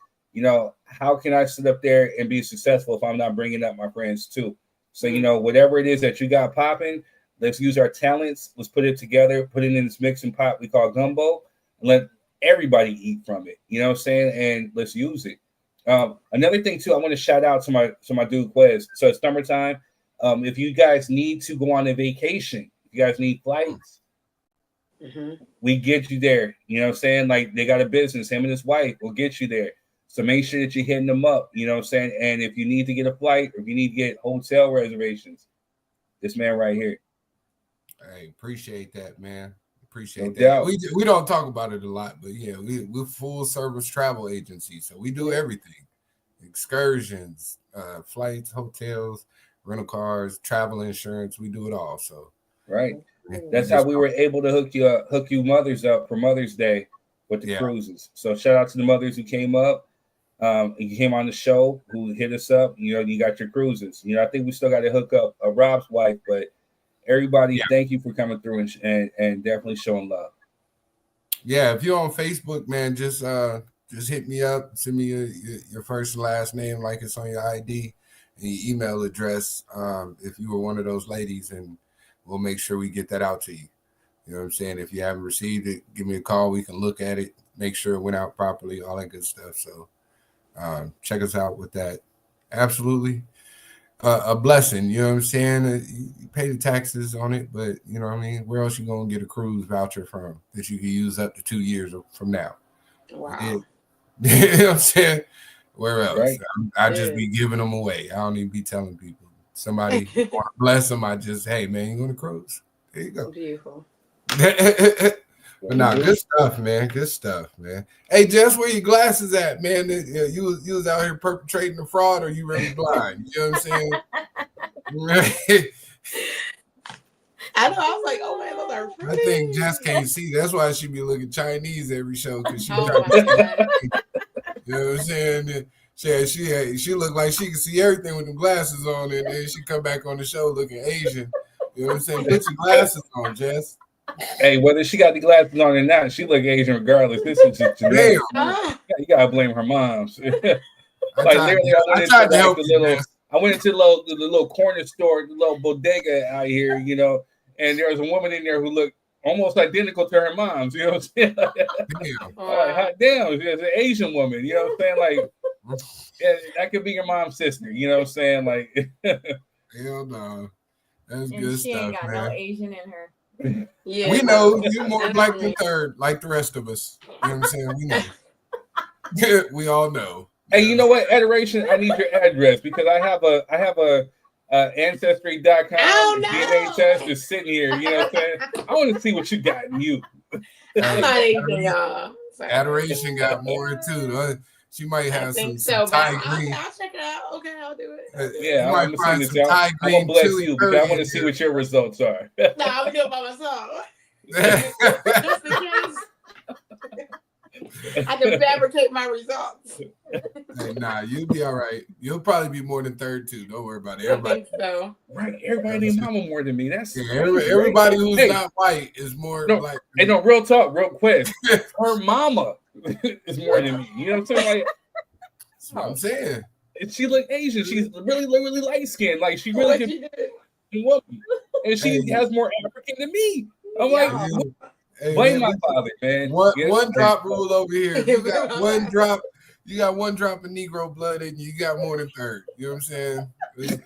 how can I sit up there and be successful if I'm not bringing up my friends too? So, whatever it is that you got popping, let's use our talents. Let's put it together, put it in this mixing pot we call gumbo, and let everybody eat from it. You know what I'm saying? And let's use it. Another thing too, I want to shout out to my dude Quez. So it's summertime. If you guys need to go on a vacation, if you guys need flights, we get you there. You know what I'm saying? Like, they got a business, him and his wife will get you there. So make sure that you're hitting them up. You know what I'm saying? And if you need to get a flight, or if you need to get hotel reservations, this man right here. Hey, appreciate that, man. Appreciate No that. doubt. We don't talk about it a lot, but yeah, we're full service travel agency, so we do everything: excursions, flights, hotels, rental cars, travel insurance. We do it all. So right, that's how we were able to hook you mothers up for Mother's Day with the cruises. So shout out to the mothers who came up, you came on the show, who hit us up. You got your cruises. I think we still got to hook up Rob's wife, but. Everybody, thank you for coming through and definitely showing love. Yeah, if you're on Facebook, man, just hit me up, send me your first and last name like it's on your ID and your email address if you were one of those ladies, and we'll make sure we get that out to you. You know what I'm saying? If you haven't received it, give me a call. We can look at it, make sure it went out properly, all that good stuff. So check us out with that. Absolutely. a blessing. You know what I'm saying? You pay the taxes on it, but you know what I mean. Where else you gonna get a cruise voucher from that you can use up to 2 years from now? Wow. You know what I'm saying? Where else? Right. I just be giving them away. I don't even be telling people. Somebody want to bless them, I just, hey man, you going to cruise? There you go. Beautiful. But nah, good stuff, man. Good stuff, man. Hey, Jess, where your glasses at, man? You was out here perpetrating the fraud, or you really blind? You know what I'm saying? I know. I was like, oh man, those are pretty. I think Jess can't see. That's why she be looking Chinese every show, because she. Oh my God. You know what I'm saying? She looked like she could see everything with the glasses on, and then she come back on the show looking Asian. You know what I'm saying? Put your glasses on, Jess. Hey, whether she got the glasses on or not, she look Asian regardless. This is just genetic. You gotta blame her moms. Like literally, I went into the little corner store, the little bodega out here, you know, and there was a woman in there who looked almost identical to her mom's. You know what I'm saying? Damn. Like, hot damn, she's an Asian woman. You know what I'm saying? Like, yeah, that could be your mom's sister. You know what I'm saying? Like, hell no, that's And good she stuff, ain't got man. no Asian in her. Yeah, we know you're more black than third, like the rest of us. You know what I'm saying? We know. We all know. Hey, you know what? Adoration, I need your address because I have a Ancestry.com DNA test is sitting here. You know what I'm saying? I want to see what you got in you. I'm not Asian, y'all. Sorry. Adoration got more too. She might have some Thai green. I'll check it out. Okay, I'll do it. Yeah, you might I'm find gonna some Thai I'm green gonna bless chili you because I curry want to in see there. what your results are. Nah, I'm gonna do it by myself. Just in case. I can fabricate my results. Hey, nah, you'll be all right. You'll probably be more than third too. Don't worry about it. I think so. Right, everybody named mama more than me. That's everybody who's not white is more black. Hey, no, real talk, real quick. Her mama is more than me. You know what I'm saying? Like, that's what I'm saying. And she look Asian. She's really light skinned. Like she really could be woman. And she has more African than me. I'm like, blame my father, man. One drop rule over here. If you got one drop. You got one drop of Negro blood in you. You got more than third. You know what I'm saying?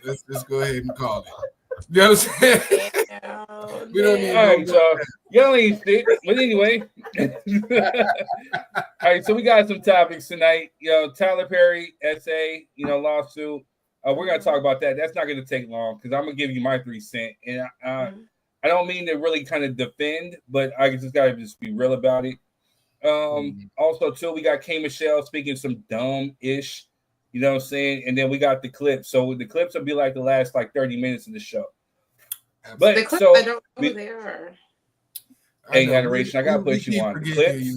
Let's go ahead and call it. You know what I'm saying? We don't need. All right, y'all ain't shit. But anyway, all right. So we got some topics tonight. You know, Tyler Perry essay. You know, lawsuit. We're gonna talk about that. That's not gonna take long because I'm gonna give you my 3 cents. And I don't mean to really kind of defend, but I just gotta just be real about it. Also too, we got K Michelle speaking some dumb-ish, you know what I'm saying? And then we got the clips. So the clips will be like the last like 30 minutes of the show. But the clips, so I don't know who they are. Hey, Adoration, I gotta put you on the clips.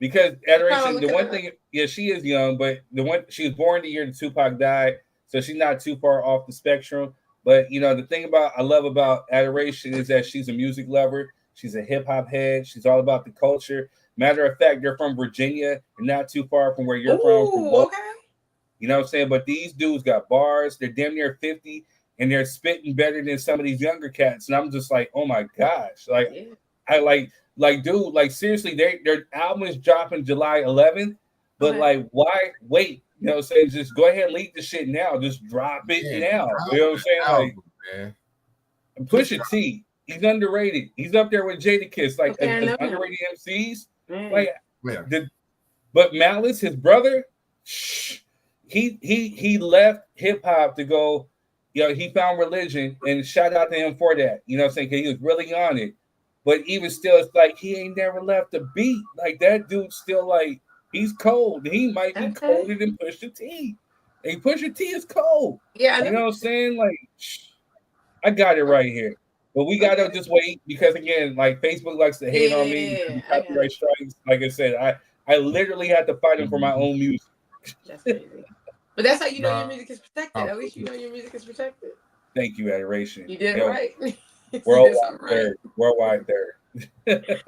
Because Adoration, the one thing, yeah, she is young, but she was born the year that Tupac died, so she's not too far off the spectrum. But you know, the thing I love about Adoration is that she's a music lover, she's a hip-hop head, she's all about the culture. Matter of fact, they're from Virginia and not too far from where you're from. Okay. You know what I'm saying? But these dudes got bars. They're damn near 50, and they're spitting better than some of these younger cats. And I'm just like, oh my gosh! Like, I like, dude, like seriously, their album is dropping July 11th. But like, why wait? You know what I'm saying? Just go ahead and leak the shit now. Just drop it now. You know what I'm saying? Like, Pusha T. He's underrated. He's up there with Jadakiss, like as underrated MCs. Like, but Malice, his brother, he left hip hop to go. You know, he found religion, and shout out to him for that. You know what I'm saying? Because he was really on it. But even still, it's like he ain't never left a beat. Like that dude still like he's cold. He might be colder than Pusha T. And Pusha T is cold. Yeah, you know what I'm saying? Like, I got it right here. But we gotta just wait because again, like Facebook likes to hate on me. Copyright strikes. Like I said, I literally had to fight him for my own music. That's crazy. But that's how you know your music is protected. At least you know your music is protected. Thank you, Adoration. You did it right. Worldwide third.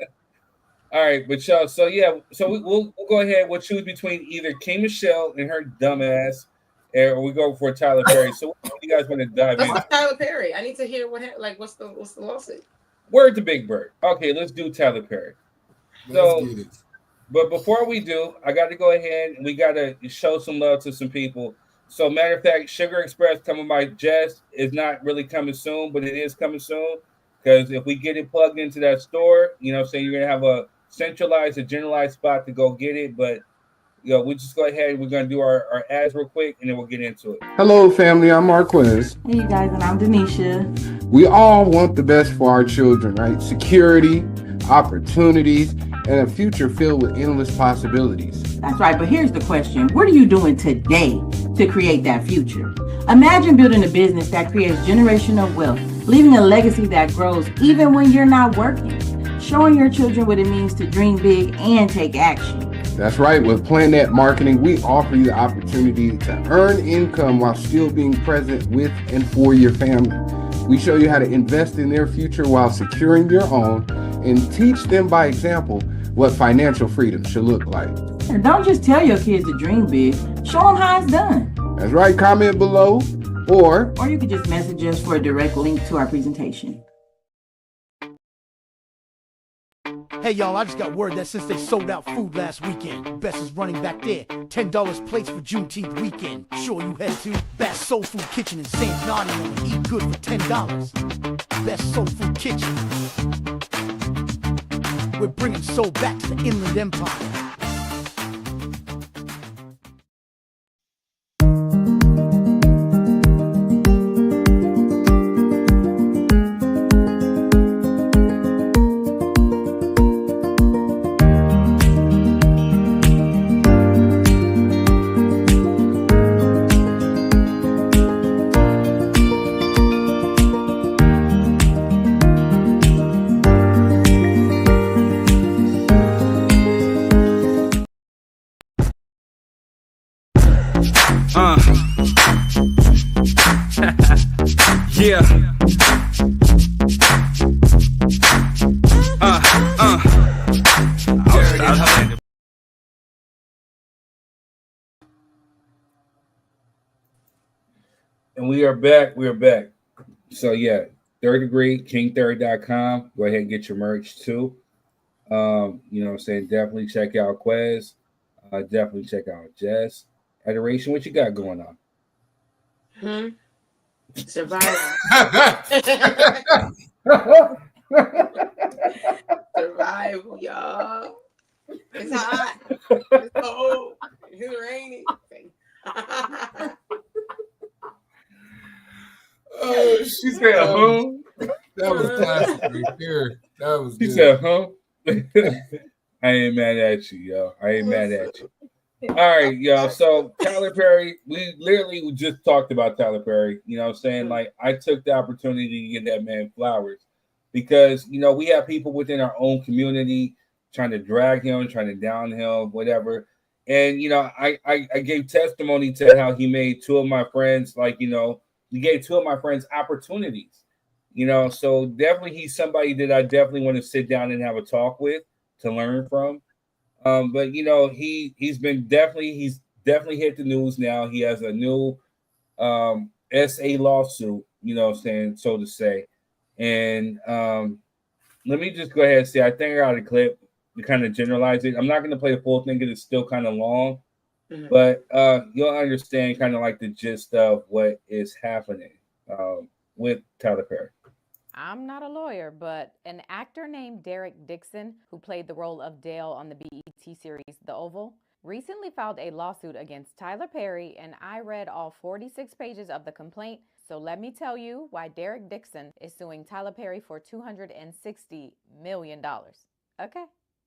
All right, but y'all. So yeah, so we'll go ahead. We'll choose between either K Michelle and her dumbass, or we go for Tyler Perry. So what do you guys want to dive in? Tyler Perry. I need to hear what's the lawsuit. Word to Big Bird. Okay, let's do Tyler Perry. So, but before we do, I got to go ahead and we got to show some love to some people. So matter of fact, Sugar Express coming by Jess is not really coming soon, but it is coming soon. Because if we get it plugged into that store, you know, saying you're gonna have a centralized, a generalized spot to go get it. But we just go ahead. We're gonna do our ads real quick, and then we'll get into it. Hello, family. I'm Marquez. Hey, you guys, and I'm Denisha. We all want the best for our children, right? Security, opportunities, and a future filled with endless possibilities. That's right, but here's the question. What are you doing today to create that future? Imagine building a business that creates generational wealth, leaving a legacy that grows even when you're not working, showing your children what it means to dream big and take action. That's right. With PlanNet Marketing, we offer you the opportunity to earn income while still being present with and for your family. We show you how to invest in their future while securing your own and teach them by example what financial freedom should look like. And don't just tell your kids to dream big, show them how it's done. That's right. Comment below or you could just message us for a direct link to our presentation. Hey y'all, I just got word that since they sold out food last weekend, Best is running back there. $10 plates for Juneteenth weekend. Sure you head to Best Soul Food Kitchen in St. Nottingham and eat good for $10. Best Soul Food Kitchen. We're bringing soul back to the Inland Empire. Yeah. And we are back. We are back. So yeah, Third Degree, king30.com. Go ahead and get your merch too. You know what I'm saying? Definitely check out Quez. Definitely check out Jess. Adoration, what you got going on? Survival. Survival, y'all. It's hot. It's cold. It's rainy. Oh, she said, huh? That was classic right there. That was She good. said, huh? I ain't mad at you, yo. I ain't mad at you. All right, y'all. So Tyler Perry, we just talked about Tyler Perry. You know what I'm saying? Like, I took the opportunity to give that man flowers because, you know, we have people within our own community trying to drag him, trying to down him, whatever. And, you know, I gave testimony to how he made two of my friends, like, you know, he gave two of my friends opportunities, you know. So definitely he's somebody that I definitely want to sit down and have a talk with to learn from. But you know, he's definitely hit the news now. He has a new SA lawsuit, you know what I'm saying, so to say. And let me just go ahead and say I think I got a clip to kind of generalize it. I'm not gonna play the full thing because it's still kind of long, but you'll understand kind of like the gist of what is happening with Tyler Perry. I'm not a lawyer, but an actor named Derek Dixon, who played the role of Dale on the BET series The Oval, recently filed a lawsuit against Tyler Perry, and I read all 46 pages of the complaint. So let me tell you why Derek Dixon is suing Tyler Perry for $260 million. Okay?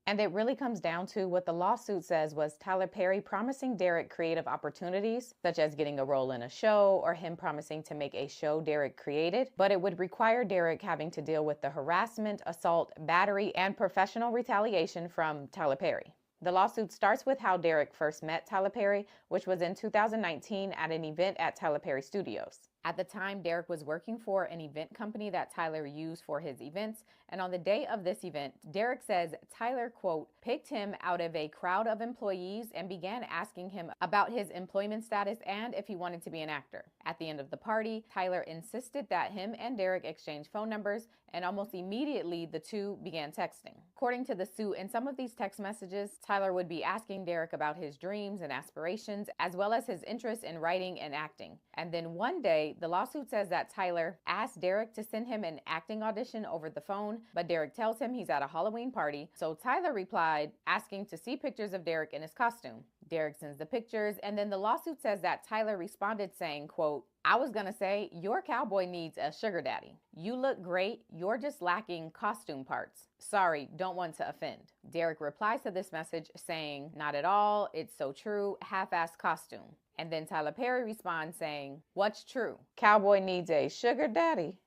And it really comes down to what the lawsuit says was Tyler Perry promising Derek creative opportunities, such as getting a role in a show or him promising to make a show Derek created, but it would require Derek having to deal with the harassment, assault, battery, and professional retaliation from Tyler Perry. The lawsuit starts with how Derek first met Tyler Perry, which was in 2019 at an event at Tyler Perry Studios. At the time, Derek was working for an event company that Tyler used for his events, and on the day of this event, Derek says Tyler, quote, picked him out of a crowd of employees and began asking him about his employment status and if he wanted to be an actor. At the end of the party, Tyler insisted that him and Derek exchange phone numbers, and almost immediately the two began texting. According to the suit, in some of these text messages, Tyler would be asking Derek about his dreams and aspirations, as well as his interest in writing and acting. And then one day, the lawsuit says that Tyler asked Derek to send him an acting audition over the phone, but Derek tells him he's at a Halloween party. So Tyler replied, asking to see pictures of Derek in his costume. Derek sends the pictures, and then the lawsuit says that Tyler responded saying, quote, "I was gonna say, your cowboy needs a sugar daddy. You look great, you're just lacking costume parts. Sorry, don't want to offend." Derek replies to this message saying, "Not at all, it's so true, half-assed costume." And then Tyler Perry responds saying, "What's true? Cowboy needs a sugar daddy."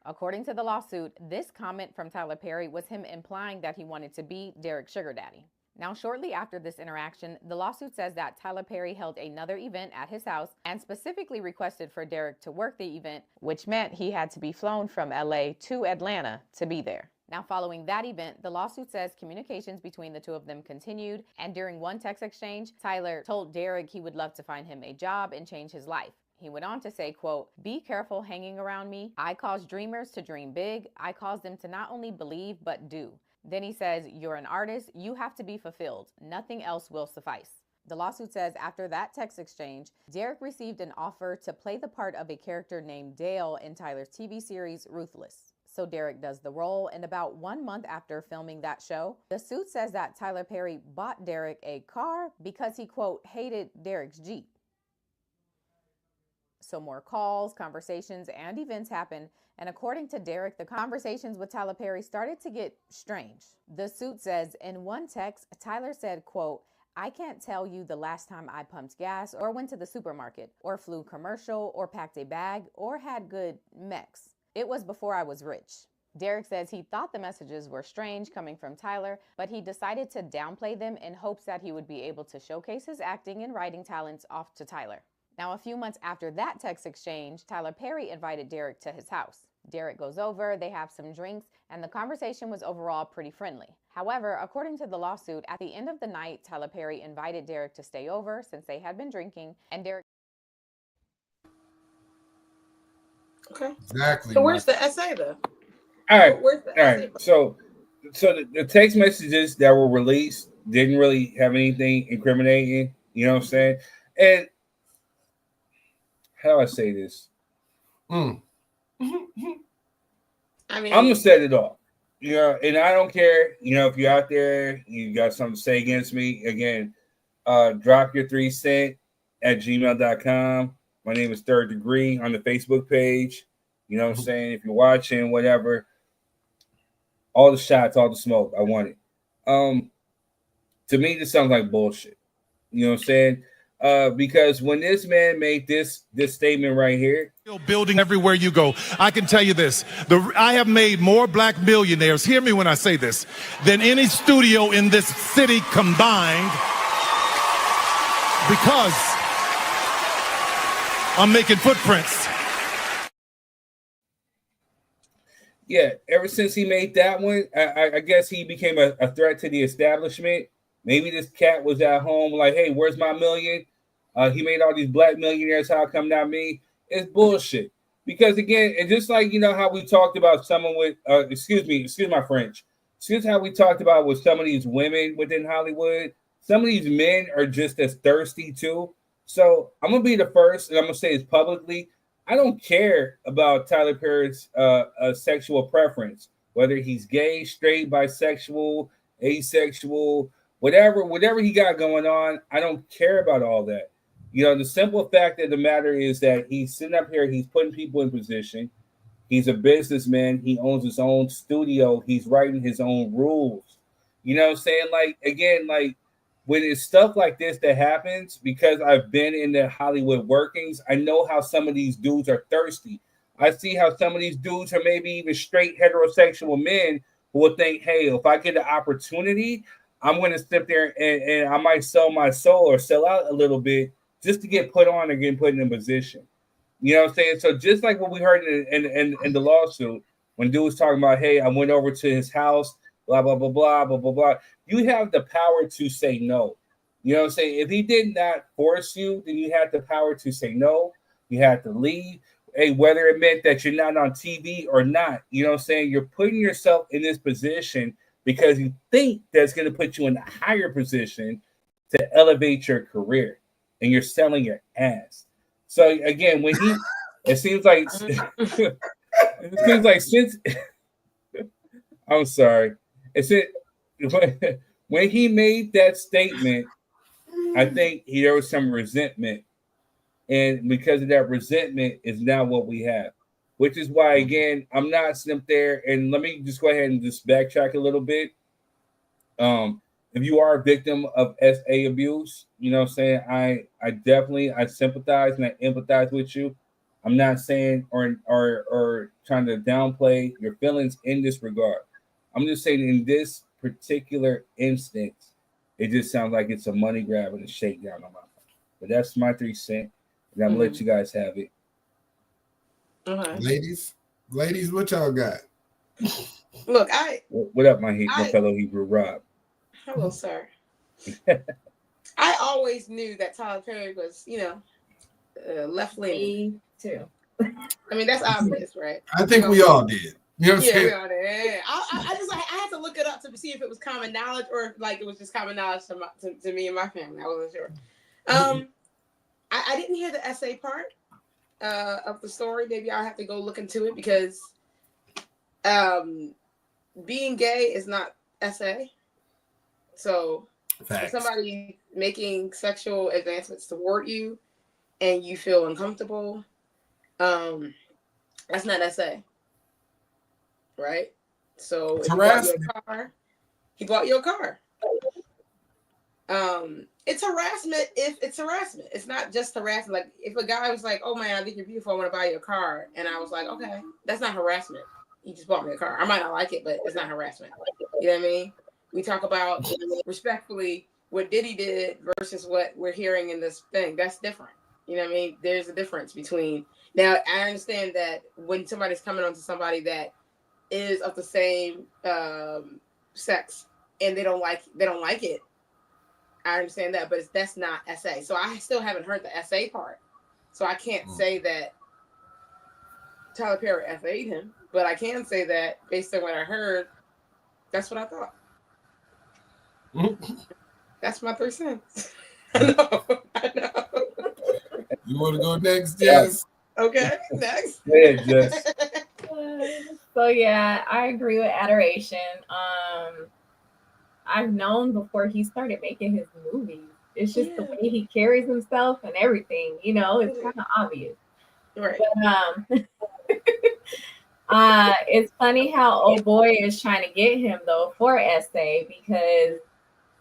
According to the lawsuit, this comment from Tyler Perry was him implying that he wanted to be Derek's sugar daddy. Now, shortly after this interaction, the lawsuit says that Tyler Perry held another event at his house and specifically requested for Derek to work the event, which meant he had to be flown from LA to Atlanta to be there. Now, following that event, the lawsuit says communications between the two of them continued, and during one text exchange, Tyler told Derek he would love to find him a job and change his life. He went on to say, quote, "Be careful hanging around me. I cause dreamers to dream big. I cause them to not only believe, but do." Then he says, "You're an artist. You have to be fulfilled. Nothing else will suffice." The lawsuit says after that text exchange, Derek received an offer to play the part of a character named Dale in Tyler's TV series Ruthless. So Derek does the role, and about 1 month after filming that show, the suit says that Tyler Perry bought Derek a car because he, quote, hated Derek's Jeep. So more calls, conversations, and events happened, and according to Derek, the conversations with Tyler Perry started to get strange. The suit says in one text, Tyler said, quote, "I can't tell you the last time I pumped gas or went to the supermarket or flew commercial or packed a bag or had good mex. It was before I was rich." Derek says he thought the messages were strange coming from Tyler, but he decided to downplay them in hopes that he would be able to showcase his acting and writing talents off to Tyler. Now, a few months after that text exchange, Tyler Perry invited Derek to his house. Derek goes over, they have some drinks, and the conversation was overall pretty friendly. However, according to the lawsuit, at the end of the night, Tyler Perry invited Derek to stay over since they had been drinking, and Derek... Okay. Exactly. So where's the essay, though? All right. Where's the All essay? right. So the text messages that were released didn't really have anything incriminating. You know what I'm saying? And how do I say this? I mean, I'm gonna set it off. You know, and I don't care. You know, if you're out there, you got something to say against me. Again, drop your 3 cents at gmail.com. My name is Third Degree on the Facebook page. You know what I'm saying? If you're watching, whatever, all the shots, all the smoke, I want it. To me, this sounds like bullshit. You know what I'm saying? Because when this man made this statement right here, building everywhere you go, I can tell you this: I have made more black millionaires. Hear me when I say this, than any studio in this city combined, because I'm making footprints. Yeah, ever since he made that one, I guess he became a threat to the establishment. Maybe this cat was at home like, hey, where's my million? He made all these black millionaires. How come not me? It's bullshit. Because again, it's just like, you know, how we talked about someone with, excuse my French. Excuse how we talked about with some of these women within Hollywood. Some of these men are just as thirsty too. So I'm going to be the first, and I'm going to say this publicly. I don't care about Tyler Perry's sexual preference, whether he's gay, straight, bisexual, asexual, whatever he got going on. I don't care about all that. You know, the simple fact of the matter is that he's sitting up here, he's putting people in position. He's a businessman. He owns his own studio. He's writing his own rules. You know what I'm saying? Like, again, like when it's stuff like this that happens, because I've been in the Hollywood workings, I know how some of these dudes are thirsty. I see how some of these dudes are maybe even straight heterosexual men who will think, hey, if I get an opportunity, I'm going to sit there and I might sell my soul or sell out a little bit just to get put on and get put in a position. You know what I'm saying? So just like what we heard in the lawsuit, when dude was talking about, hey, I went over to his house, blah, blah, blah, blah, blah, blah, blah. You have the power to say no. You know what I'm saying? If he did not force you, then you have the power to say no. He had to leave. Hey, whether it meant that you're not on TV or not, you know what I'm saying? You're putting yourself in this position because you think that's going to put you in a higher position to elevate your career, and you're selling your ass. So again, when it seems like since I'm sorry, it's it when he made that statement, I think there was some resentment, and because of that resentment is now what we have, which is why again I'm not sitting up there. And let me just go ahead and just backtrack a little bit. If you are a victim of SA abuse, you know what I'm saying, I definitely I sympathize and I empathize with you. I'm not saying or trying to downplay your feelings in this regard. I'm just saying in this particular instance, it just sounds like it's a money grab and a shakedown on my part. But that's my 3 cents, and I'm gonna let you guys have it. Ladies, what y'all got? Look, What up, my fellow Hebrew Rob? Hello, sir. I always knew that Tyler Perry was, left leaning. Me too. I mean, that's obvious, right? I think we all did. You know what I'm saying? We all did. Yeah. I had to look it up to see if it was common knowledge or if it was just common knowledge to me and my family. I wasn't sure. I didn't hear the essay part of the story. Maybe I'll have to go look into it because being gay is not essay. So if somebody making sexual advancements toward you and you feel uncomfortable, that's not essay. Right? So if he bought you a car. It's harassment if it's harassment. It's not just harassment. Like if a guy was like, "Oh man, I think you're beautiful, I want to buy you a car," and I was like, "Okay, that's not harassment. You just bought me a car. I might not like it, but it's not harassment." You know what I mean? We talk about respectfully what Diddy did versus what we're hearing in this thing. That's different. You know what I mean? There's a difference between. Now I understand that when somebody's coming on to somebody that is of the same sex and they don't like it. I understand that, but that's not SA. So I still haven't heard the SA part. So I can't say that Tyler Perry SA'd him, but I can say that based on what I heard, that's what I thought. That's my 3 cents. I know. You want to go next, Jess? Okay, next. Yeah, Jess. So yeah, I agree with Adoration. I've known before he started making his movies. It's just the way he carries himself and everything. It's kind of obvious. Right. But it's funny how old boy is trying to get him though for SA because,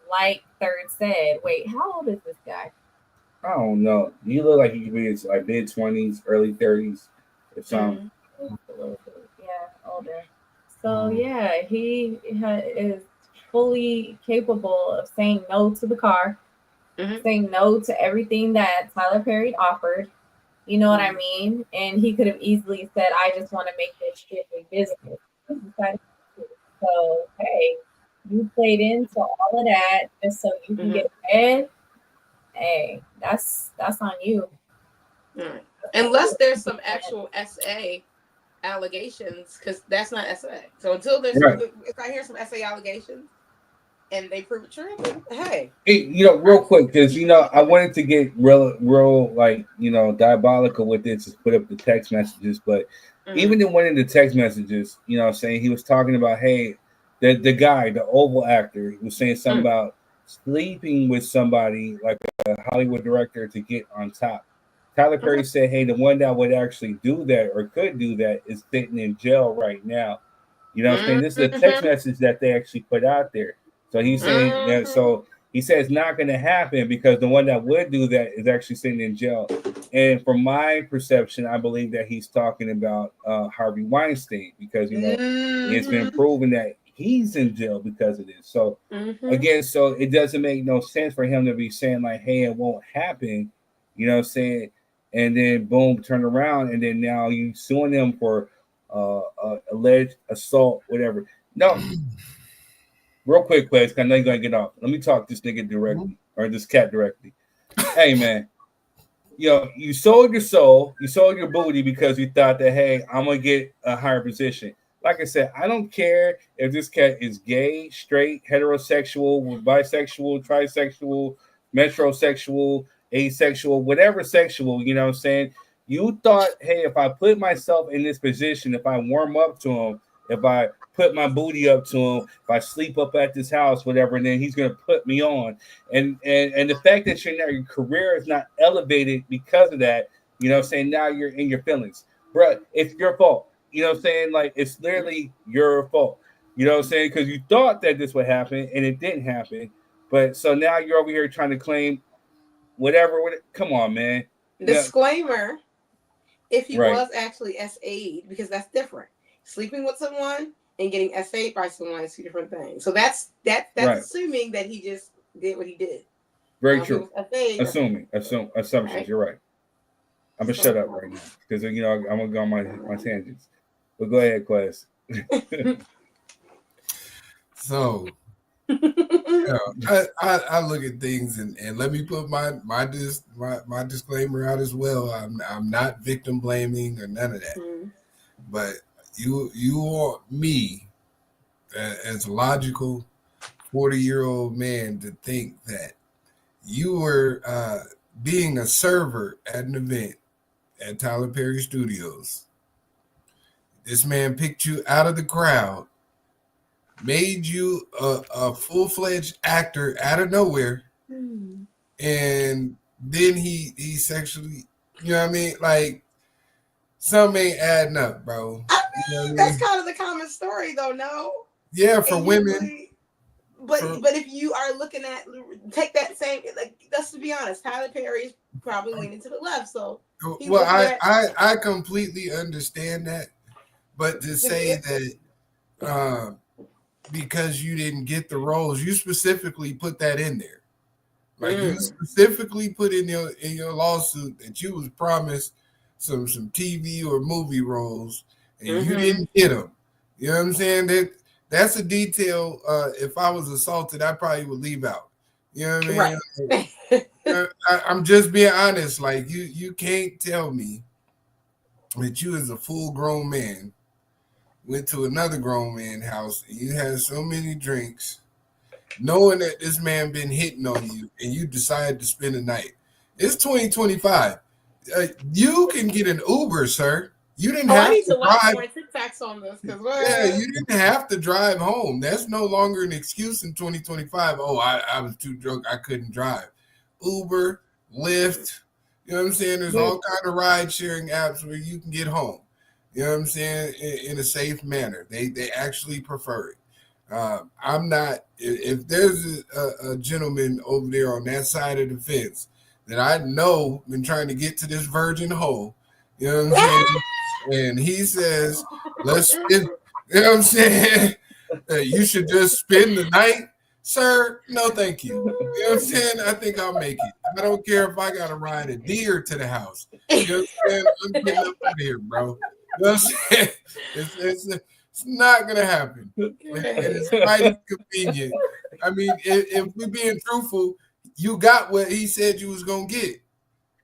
like Third said, wait, how old is this guy? I don't know. You look like he could be in like mid-20s, early 30s, or something. Yeah, older. So yeah, he is fully capable of saying no to the car, saying no to everything that Tyler Perry offered. You know what I mean? And he could have easily said, "I just want to make this shit a business." So hey, you played into all of that just so you can get ahead. Hey, that's on you. Unless there's some actual SA allegations, because that's not SA. So until there's if I hear some SA allegations and they prove it true, hey. Real quick, because I wanted to get real like diabolical with this, just put up the text messages, but even in one of the text messages, saying he was talking about, hey, the guy, the Oval actor, was saying something about sleeping with somebody like a Hollywood director to get on top. Tyler Perry said, hey, the one that would actually do that or could do that is sitting in jail right now. You know what I'm saying? This is a text message that they actually put out there. So he's saying that, so he said it's not going to happen because the one that would do that is actually sitting in jail. And from my perception, I believe that he's talking about Harvey Weinstein because, it's been proven that he's in jail because of this. So again, so it doesn't make no sense for him to be saying like, hey, it won't happen. You know what I'm saying? And then boom, turn around, and then now you suing them for alleged assault, whatever. No. Real quick, please, because I know you're going to get off. Let me talk to this nigga directly, or this cat directly. Hey, man. you sold your soul, you sold your booty because you thought that, hey, I'm gonna get a higher position. Like I said, I don't care if this cat is gay, straight, heterosexual, bisexual, trisexual, metrosexual, asexual, whatever sexual, you know what I'm saying? You thought, hey, if I put myself in this position, if I warm up to him, if I put my booty up to him, if I sleep up at this house, whatever, and then he's gonna put me on. And the fact that your career is not elevated because of that, you know what I'm saying? Now you're in your feelings. Bruh, it's your fault. You know what I'm saying? Like, it's literally your fault. You know what I'm saying? Because you thought that this would happen and it didn't happen. But so now you're over here trying to claim whatever. Come on, man. Disclaimer, if he Right. was actually SA'd, because that's different. Sleeping with someone and getting SA'd by someone is two different things. So that's Right. assuming that he just did what he did. Very Now, if he true. was SA'd, Assumptions. Right. You're right. I'm gonna shut up right now because I'm gonna go on my tangents. But go ahead, class. So, I look at things and let me put my disclaimer out as well. I'm not victim blaming or none of that. Mm-hmm. But you want me as a logical 40-year-old man to think that you were being a server at an event at Tyler Perry Studios. This man picked you out of the crowd, made you a full-fledged actor out of nowhere, and then he sexually, you know what I mean? Like, something ain't adding up, bro. You know what I mean? That's kind of the common story, though. No. Yeah, for And women. usually, but if you are looking at, take that same, like, let's be honest, Tyler Perry is probably leaning to the left, so. Well, I completely understand that, but to say that because you didn't get the roles, you specifically put that in there. Like you specifically put in your lawsuit that you was promised some TV or movie roles and you didn't get them. You know what I'm saying? That's a detail. If I was assaulted, I probably would leave out. You know what I mean? Right. I'm just being honest. Like you can't tell me that you as a full grown man went to another grown man house and you had so many drinks, knowing that this man been hitting on you, and you decided to spend the night. It's 2025. You can get an Uber, sir. You didn't have I need to watch drive. more TikToks on this because You didn't have to drive home. That's no longer an excuse in 2025. Oh, I was too drunk, I couldn't drive. Uber, Lyft, you know what I'm saying? There's all kind of ride sharing apps where you can get home. You know what I'm saying? In a safe manner. They actually prefer it. I'm not. If there's a gentleman over there on that side of the fence that I know been trying to get to this virgin hole, you know what I'm saying? And he says, "Let's spend." You know what I'm saying? You should just spend the night, sir. No, thank you. You know what I'm saying? I think I'll make it. I don't care if I gotta ride a deer to the house. You know what I'm saying? I'm getting up out of here, bro. You know what I'm saying? It's not gonna happen. And it's quite inconvenient. I mean, if we're being truthful, you got what he said you was gonna get.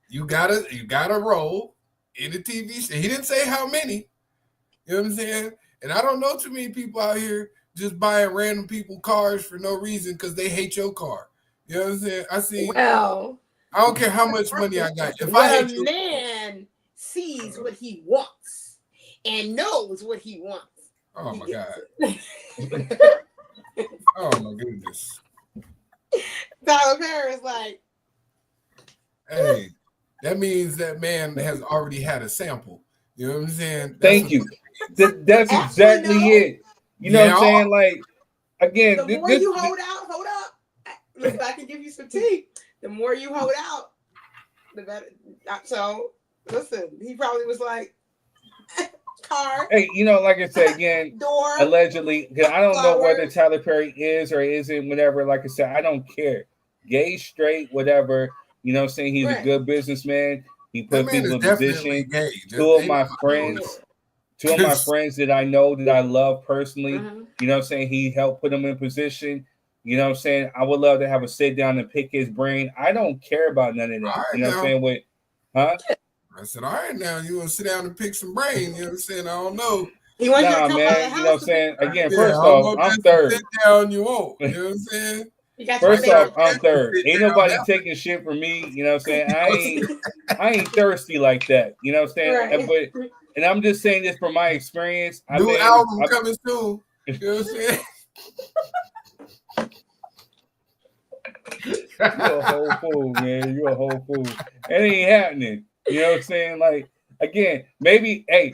You got a role in the TV show. He didn't say how many. You know what I'm saying? And I don't know too many people out here just buying random people cars for no reason because they hate your car. You know what I'm saying? I don't care how much money I got. If I hate a man sees what he wants and knows what he wants. Oh my God. Oh my goodness. Tyler Perry is like, hey, that means that man has already had a sample. You know what I'm saying? Thank you. That's exactly it. You know what I'm saying? Like, again, the more you hold up. Listen, I can give you some tea. The more you hold out, the better. So, listen, he probably was like, car. Hey, you know, like I said again, door, allegedly, because I don't know whether Tyler Perry is or isn't, whatever. Like I said, I don't care. Gay, straight, whatever. You know what I'm saying? He's a good businessman. He put people in position. Two of my friends that I know that I love personally, you know what I'm saying? He helped put them in position. You know what I'm saying? I would love to have a sit down and pick his brain. I don't care about none of that. You know what I'm saying? Huh? I said, all right, now you want to sit down and pick some brain? You know what I'm saying? I don't know. He wants you to Nah, come out of the man. house. You know what I'm saying? Again, Yeah, first I don't off, know if I'm that's third. the sit down you want. You know what I'm saying? You got First your off, baby. I'm third. Sit Ain't down nobody now. taking shit from me. You know what I'm saying? I ain't thirsty like that. You know what I'm saying? Right. And I'm just saying this from my experience. New album coming soon. You know what I'm saying? You're a whole fool, man. You're a whole fool. It ain't happening. You know what I'm saying? Like, again, maybe I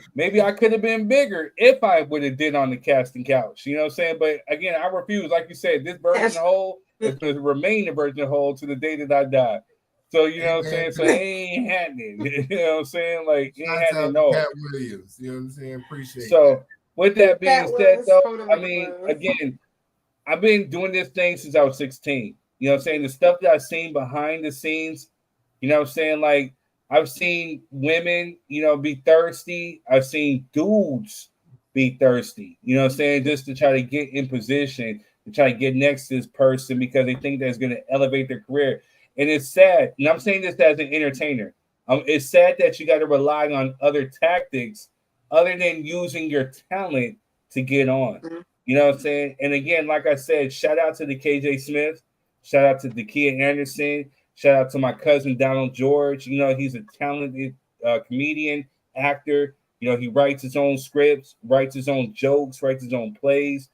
could have been bigger if I would have did on the casting couch. You know what I'm saying? But again, I refuse. Like you said, this virgin hole is going to remain a virgin hole to the day that I die. So, you know what I'm saying? So it ain't happening. You know what I'm saying? Like, it ain't happening at all. Pat Williams. You know what I'm saying? Appreciate it. So, with that being Pat said, Williams, though, hold on, I mean, again, I've been doing this thing since I was 16. You know what I'm saying? The stuff that I've seen behind the scenes, you know what I'm saying? Like, I've seen women, you know, be thirsty. I've seen dudes be thirsty, you know what I'm saying? Just to try to get in position, to try to get next to this person because they think that's going to elevate their career. And it's sad. And I'm saying this as an entertainer. It's sad that you got to rely on other tactics other than using your talent to get on. You know what I'm saying? And again, like I said, shout out to the KJ Smith. Shout out to Dakia Anderson. Shout out to my cousin Donald George. You know, he's a talented comedian, actor. You know, he writes his own scripts, writes his own jokes, writes his own plays.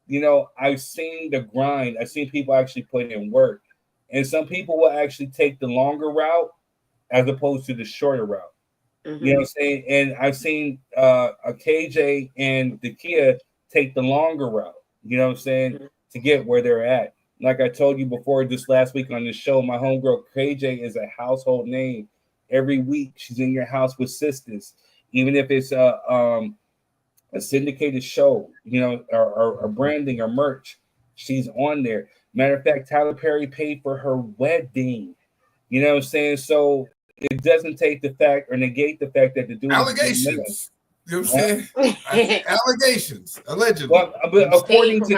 You know, I've seen the grind. I've seen people actually put in work. And some people will actually take the longer route as opposed to the shorter route. Mm-hmm. You know what I'm saying? And I've seen a KJ and Dakia take the longer route, you know what I'm saying, to get where they're at. Like I told you before this last week on this show, my homegirl KJ is a household name. Every week she's in your house with sisters, even if it's a syndicated show, you know, or branding or merch, she's on there. Matter of fact, Tyler Perry paid for her wedding. You know what I'm saying? So it doesn't take the fact or negate the fact that the dude allegations. You know what I'm saying? Allegations, allegedly. Well, but according to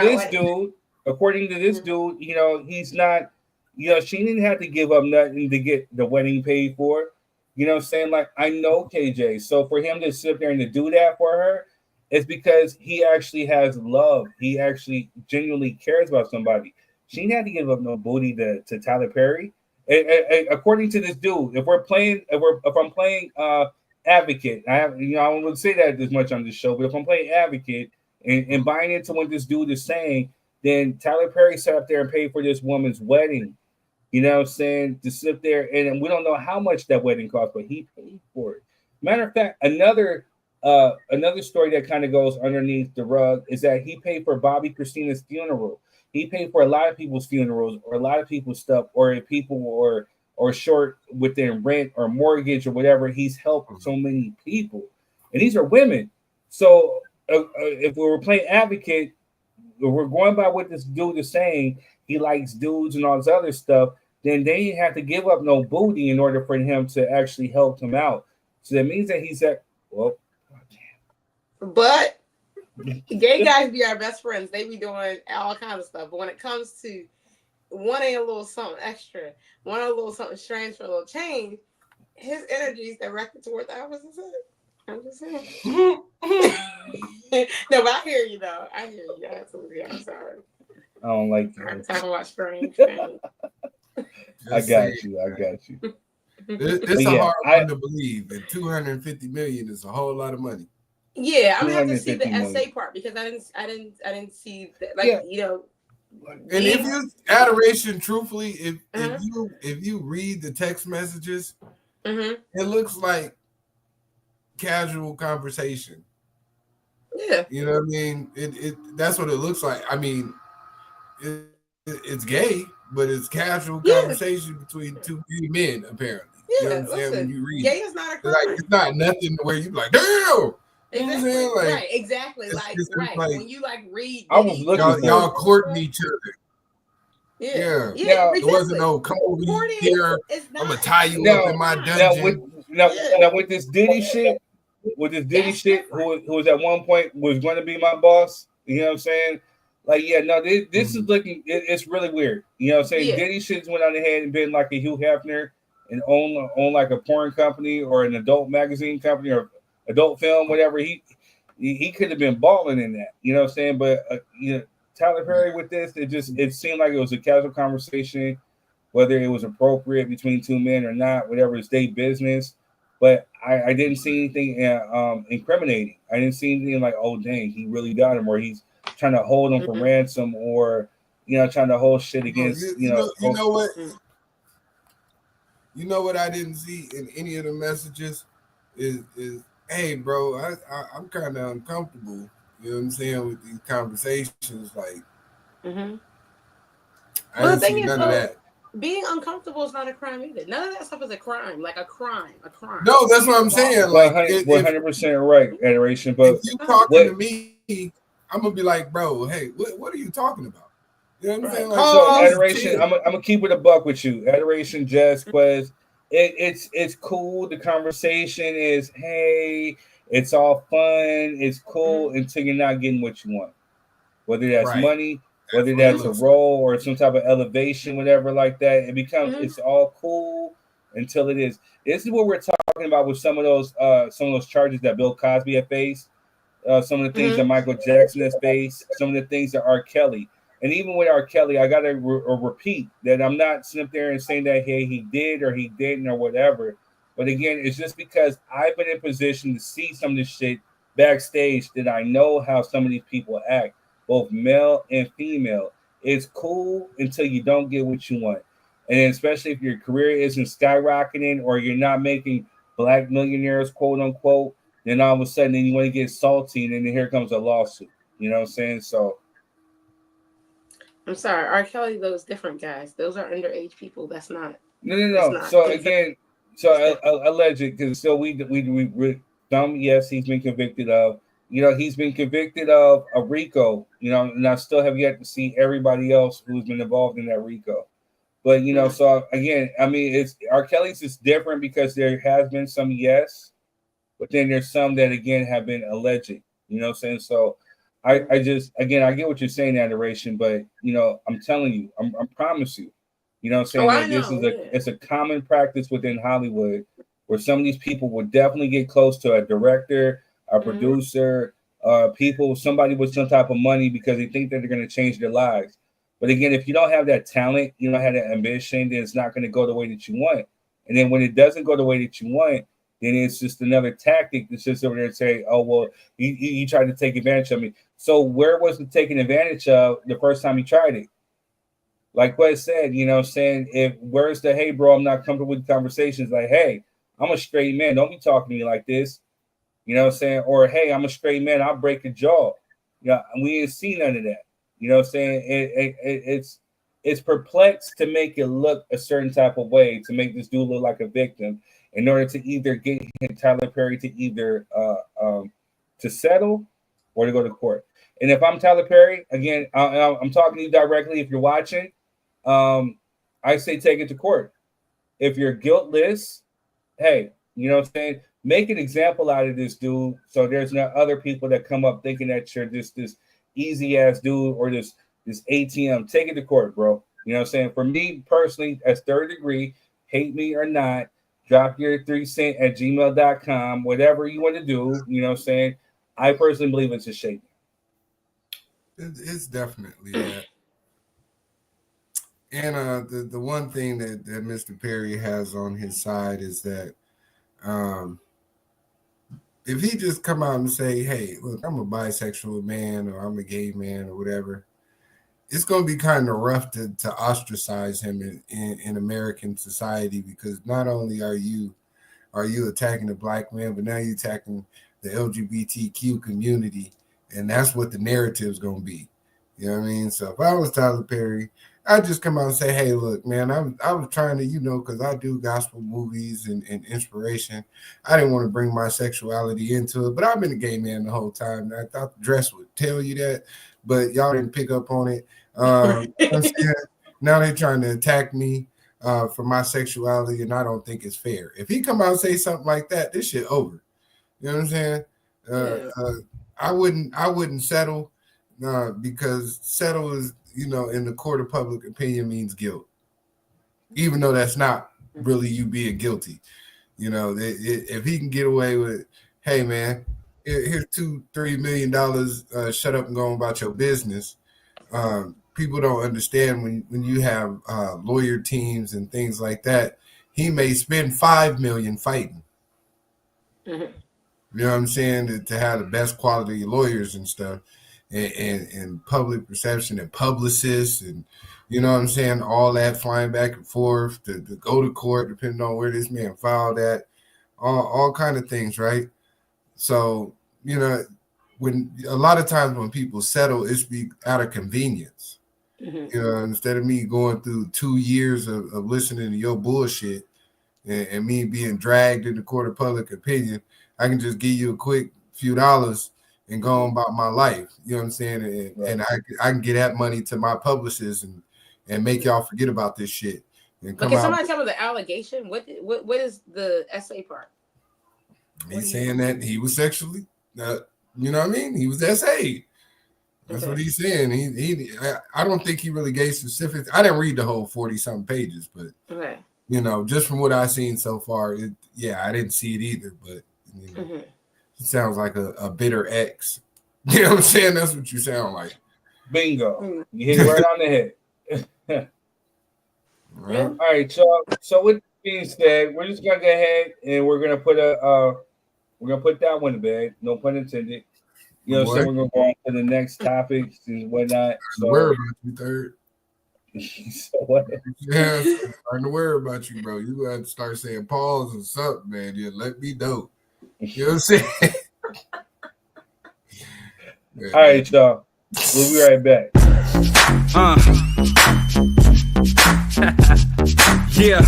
this dude, you know, he's not, you know, she didn't have to give up nothing to get the wedding paid for. You know what I'm saying? Like, I know KJ. So for him to sit there and to do that for her, it's because he actually has love. He actually genuinely cares about somebody. She didn't have to give up no booty to Tyler Perry. According to this dude, if I'm playing advocate, I wouldn't say that as much on this show, but if I'm playing advocate and buying into what this dude is saying, then Tyler Perry sat up there and paid for this woman's wedding. You know what I'm saying? To sit there, and we don't know how much that wedding cost, but he paid for it. Matter of fact, another story that kind of goes underneath the rug is that he paid for Bobby Christina's funeral. He paid for a lot of people's funerals or a lot of people's stuff, or if people or short within rent or mortgage or whatever. He's helped so many people, and these are women. So if we were playing advocate, if we're going by what this dude is saying, he likes dudes and all this other stuff, then they didn't have to give up no booty in order for him to actually help him out. So that means that he's at, well, but gay guys be our best friends. They be doing all kinds of stuff. But when it comes to wanting a little something extra, wanting a little something strange for a little change, his energy is directed toward the opposite side. I'm just saying. No, but I hear you though. I hear you. Absolutely. I'm sorry. I don't like that. I'm talking about strange things. I got you. It's a hard one to believe that 250 million is a whole lot of money. Yeah, I'm gonna have to see the essay part because I didn't see that. Like, you know. And if you adoration, truthfully, if you read the text messages, it looks like casual conversation. Yeah, you know what I mean. It that's what it looks like. I mean, it's gay, but it's casual conversation between two gay men, apparently. Yeah, you know what I'm saying? When you read, gay is not a crime. Like, it's not nothing where you like, damn. Exactly. Like, right. Exactly. It's like when you like read. I was looking y'all courting each other. Yeah. There wasn't no Kobe here. I'm gonna tie you up in my dungeon. Now with this Diddy shit, who was at one point was going to be my boss. You know what I'm saying? Like, this is looking. It's really weird. You know what I'm saying? Yeah. Diddy shit's went on ahead and been like a Hugh Hefner and own like a porn company or an adult magazine company or adult film, whatever, he could have been balling in that. You know what I'm saying? But Tyler Perry with this, it seemed like it was a casual conversation, whether it was appropriate between two men or not, whatever, it's their business. But I didn't see anything incriminating. I didn't see anything like, oh dang, he really got him, or he's trying to hold him for ransom, or trying to hold shit against You know what? You know what I didn't see in any of the messages is hey, bro, I'm kind of uncomfortable. You know what I'm saying, with these conversations, like. I didn't see none of that. Being uncomfortable is not a crime either. None of that stuff is a crime. Like a crime. No, that's what I'm saying. Like 100% right, Adoration. But if you talking to me, I'm gonna be like, bro, hey, what are you talking about? You know what I'm saying? Like, so Adoration, I'm gonna keep it a buck with you. Adoration, Jess, Quez, it's cool. The conversation is, hey, it's all fun, it's cool until you're not getting what you want, whether that's money, whether that's a role or some type of elevation, whatever like that. It becomes it's all cool until it is. This is what we're talking about with some of those charges that Bill Cosby had faced, some of the things that Michael Jackson has faced, some of the things that R. Kelly. And even with R. Kelly, I gotta repeat that I'm not sitting up there and saying that hey, he did or he didn't or whatever. But again, it's just because I've been in position to see some of this shit backstage that I know how some of these people act, both male and female. It's cool until you don't get what you want. And especially if your career isn't skyrocketing or you're not making black millionaires, quote unquote, then all of a sudden then you want to get salty and then here comes a lawsuit. You know what I'm saying? So I'm sorry, R. Kelly, those different guys. Those are underage people. That's not. No. So again, alleged, because still we yes, he's been convicted of. He's been convicted of a RICO. And I still have yet to see everybody else who's been involved in that RICO. But so again, I mean, it's R. Kelly's is different because there has been some yes, but then there's some that again have been alleged. You know what I'm saying? So I just again I get what you're saying, Adoration, but I'm telling you, I promise you, you know what I'm saying, that it's a common practice within Hollywood where some of these people will definitely get close to a director, a producer, somebody with some type of money because they think that they're going to change their lives. But again, if you don't have that talent, you don't have that ambition, then it's not going to go the way that you want. And then when it doesn't go the way that you want, then it's just another tactic that's just over there and say, oh, well, he tried to take advantage of me. So where was the taking advantage of the first time he tried it? Like Wes said, you know what I'm saying? Where's the, hey, bro, I'm not comfortable with conversations. Like, hey, I'm a straight man. Don't be talking to me like this. You know what I'm saying? Or, hey, I'm a straight man. I'll break a jaw. We ain't seen none of that. You know what I'm saying? It's perplexed to make it look a certain type of way, to make this dude look like a victim in order to either get Tyler Perry to either to settle or to go to court. And if I'm Tyler Perry, again, I'm talking to you directly. If you're watching, I say take it to court. If you're guiltless, hey, you know what I'm saying? Make an example out of this dude so there's not other people that come up thinking that you're just this easy ass dude or this ATM. Take it to court, bro. You know what I'm saying? For me personally, as third degree, hate me or not, drop your 3 cents at gmail.com, whatever you want to do. You know what I'm saying? I personally believe it's a shakedown. It's definitely that. And the one thing that Mr. Perry has on his side is that if he just come out and say, hey, look, I'm a bisexual man or I'm a gay man or whatever, it's going to be kind of rough to ostracize him in American society, because not only are you attacking the black man, but now you're attacking the LGBTQ community, and that's what the narrative is going to be. You know what I mean? So if I was Tyler Perry, I'd just come out and say, hey, look, man, I was trying to, because I do gospel movies and inspiration. I didn't want to bring my sexuality into it, but I've been a gay man the whole time. I thought the dress would tell you that, but y'all didn't pick up on it. Now they're trying to attack me for my sexuality, and I don't think it's fair. If he come out and say something like that, this shit over. You know what I'm saying? I wouldn't settle because settle is, in the court of public opinion means guilt, even though that's not really you being guilty. You know, if he can get away with, hey man, here's $2-3 million, shut up and go on about your business. People don't understand when you have lawyer teams and things like that. He may spend $5 million fighting. Mm-hmm. You know what I'm saying? To have the best quality lawyers and stuff, and public perception and publicists, and you know what I'm saying, all that flying back and forth to go to court, depending on where this man filed at, all kind of things, right? So, you know, when a lot of times when people settle, it's out of convenience. Mm-hmm. You know, instead of me going through 2 years of listening to your bullshit and me being dragged in the court of public opinion, I can just give you a quick few dollars and go on about my life. You know what I'm saying? And I can get that money to my publishers and make y'all forget about this shit. And come can somebody tell me the allegation? What is the essay part? He's saying that he was sexually, you know what I mean? He was essayed. That's what he's saying. I don't think he really gave specifics. I didn't read the whole 40-something pages, but you know, just from what I've seen so far, I didn't see it either. But you know, it sounds like a bitter ex. You know what I'm saying? That's what you sound like. Bingo. You hit it right on the head. All right, so with that being said, we're just gonna go ahead and we're gonna put that one to bed. No pun intended. You know, so we're gonna go on to the next topics and whatnot. So worry about you, third. So what? Yeah, I'm starting to worry about you, bro. You gotta start saying pause or something, man. Yeah, let me know. You know what I'm saying? All right, y'all. We'll be right back. Yeah.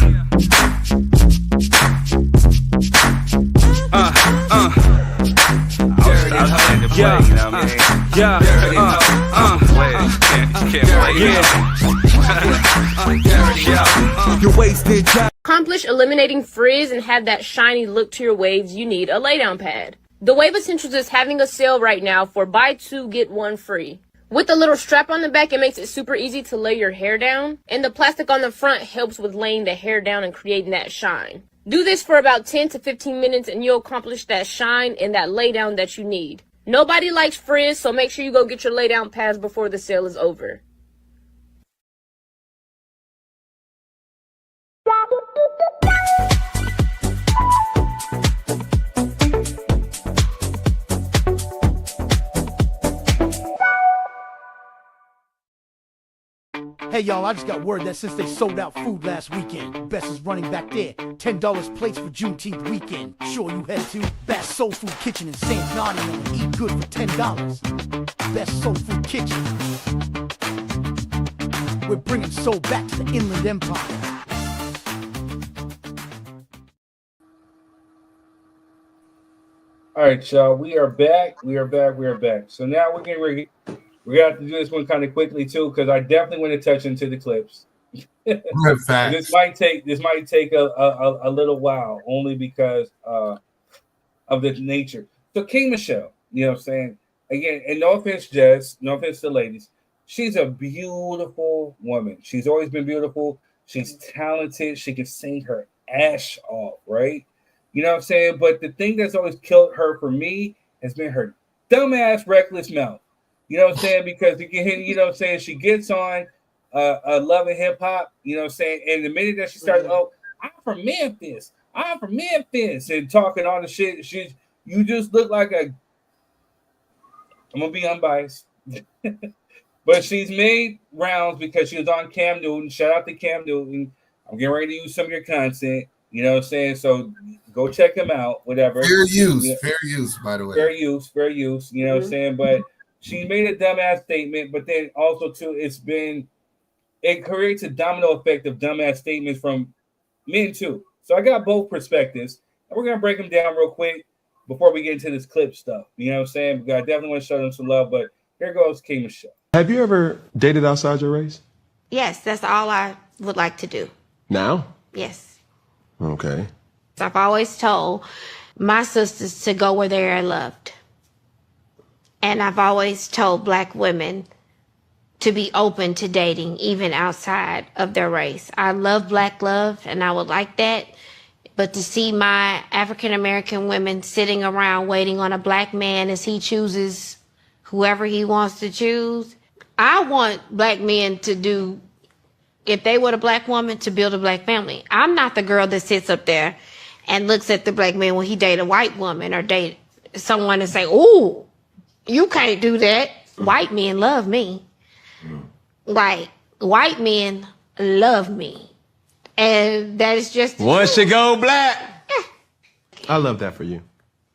You're wasted time. Accomplish eliminating frizz and have that shiny look to your waves, you need a laydown pad. The Wave Essentials is having a sale right now for buy 2 get 1 free. With the little strap on the back, it makes it super easy to lay your hair down, and the plastic on the front helps with laying the hair down and creating that shine. Do this for about 10 to 15 minutes and you'll accomplish that shine and that lay down that you need. Nobody likes frizz, so make sure you go get your lay down pads before the sale is over. Hey y'all, I just got word that since they sold out food last weekend, Best is running back there. $10 plates for Juneteenth weekend. Sure you head to Best Soul Food Kitchen in St. Nottingham and eat good for $10. Best Soul Food Kitchen. We're bringing soul back to the Inland Empire. All right, y'all. We are back. So now we're getting ready. We're gonna have to do this one kind of quickly too, because I definitely want to touch into the clips. This might take a little while, only because of the nature. So King Michelle, you know what I'm saying? Again, and no offense, Jess, no offense to ladies, she's a beautiful woman. She's always been beautiful. She's talented. She can sing her ass off, right? You know what I'm saying? But the thing that's always killed her for me has been her dumbass, reckless mouth. You know what I'm saying? Because you can hear, you know what I'm saying, she gets on Love and Hip Hop, you know what I'm saying? And the minute that she starts, I'm from Memphis, and talking all the shit, you just look like I'm gonna be unbiased. But she's made rounds because she was on Cam Newton. Shout out to Cam Newton. I'm getting ready to use some of your content. You know what I'm saying? So go check him out, whatever. Fair use, by the way. Fair use. You know what I'm saying? But she made a dumbass statement, but then also too, it creates a domino effect of dumbass statements from men too. So I got both perspectives, and we're gonna break them down real quick before we get into this clip stuff. You know what I'm saying? I definitely want to show them some love, but here goes King Michelle. Have you ever dated outside your race? Yes, that's all I would like to do. Now? Yes. Okay. I've always told my sisters to go where they are loved. And I've always told black women to be open to dating even outside of their race. I love black love and I would like that. But to see my African American women sitting around waiting on a black man as he chooses whoever he wants to choose, I want black men to do, if they were a black woman, to build a black family. I'm not the girl that sits up there and looks at the black man when he date a white woman or date someone and say, "Ooh, you can't do that." White men love me. Like, white men love me. And that is just the Once truth. you go black. I love that for you.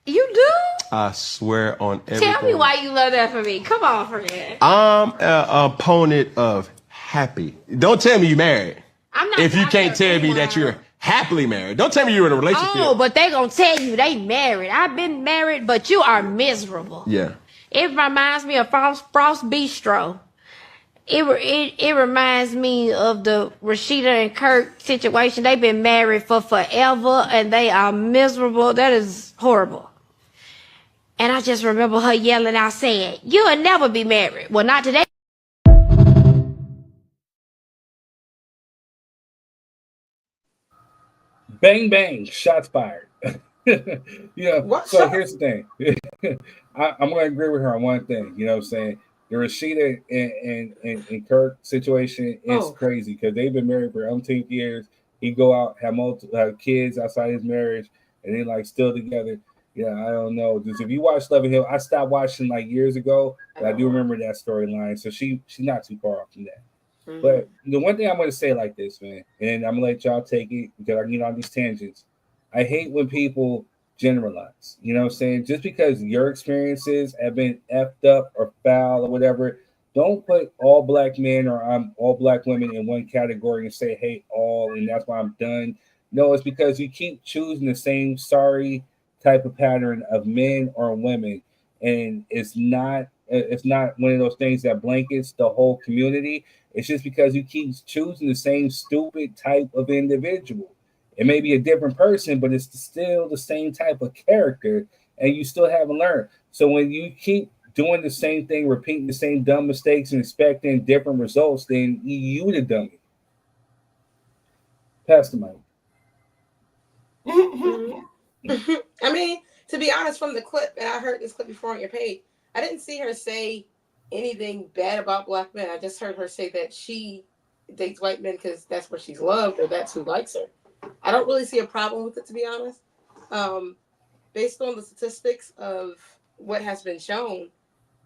You do? I swear on everything. Tell me why you love that for me. Come on, friend. I'm an opponent of happy. Don't tell me you married. I'm not. If you can't tell me that you're happily married. Don't tell me you're in a relationship. Oh, but they gonna tell you they married. I've been married, but you are miserable. Yeah. It reminds me of Frost Bistro. It reminds me of the Rashida and Kirk situation. They've been married for forever and they are miserable. That is horrible. And I just remember her yelling out saying, "You'll never be married." Well, not today. Bang, bang, shots fired. So here's the thing. I'm going to agree with her on one thing. You know what I'm saying? The Rashida and Kirk situation is crazy because they've been married for umpteen years. He go out, have multiple kids outside his marriage, and they like still together. Yeah, I don't know. Just if you watch Love and Hill, I stopped watching like years ago, but I do remember that storyline. So she's not too far off from that. Mm-hmm. But the one thing I'm going to say like this, man, and I'm going to let y'all take it because I can get on these tangents. I hate when people generalize. You know what I'm saying? Just because your experiences have been effed up or foul or whatever, don't put all black men or all black women in one category and say, hey, all, and that's why I'm done. No, it's because you keep choosing the same sorry type of pattern of men or women. And it's not one of those things that blankets the whole community. It's just because you keep choosing the same stupid type of individual. It may be a different person, but it's still the same type of character, and you still haven't learned. So when you keep doing the same thing, repeating the same dumb mistakes and expecting different results, then you the dummy. Pass the mic. I mean, to be honest, from the clip, and I heard this clip before on your page, I didn't see her say anything bad about black men. I just heard her say that she dates white men because that's what she's loved or that's who likes her. I don't really see a problem with it, to be honest. Based on the statistics of what has been shown,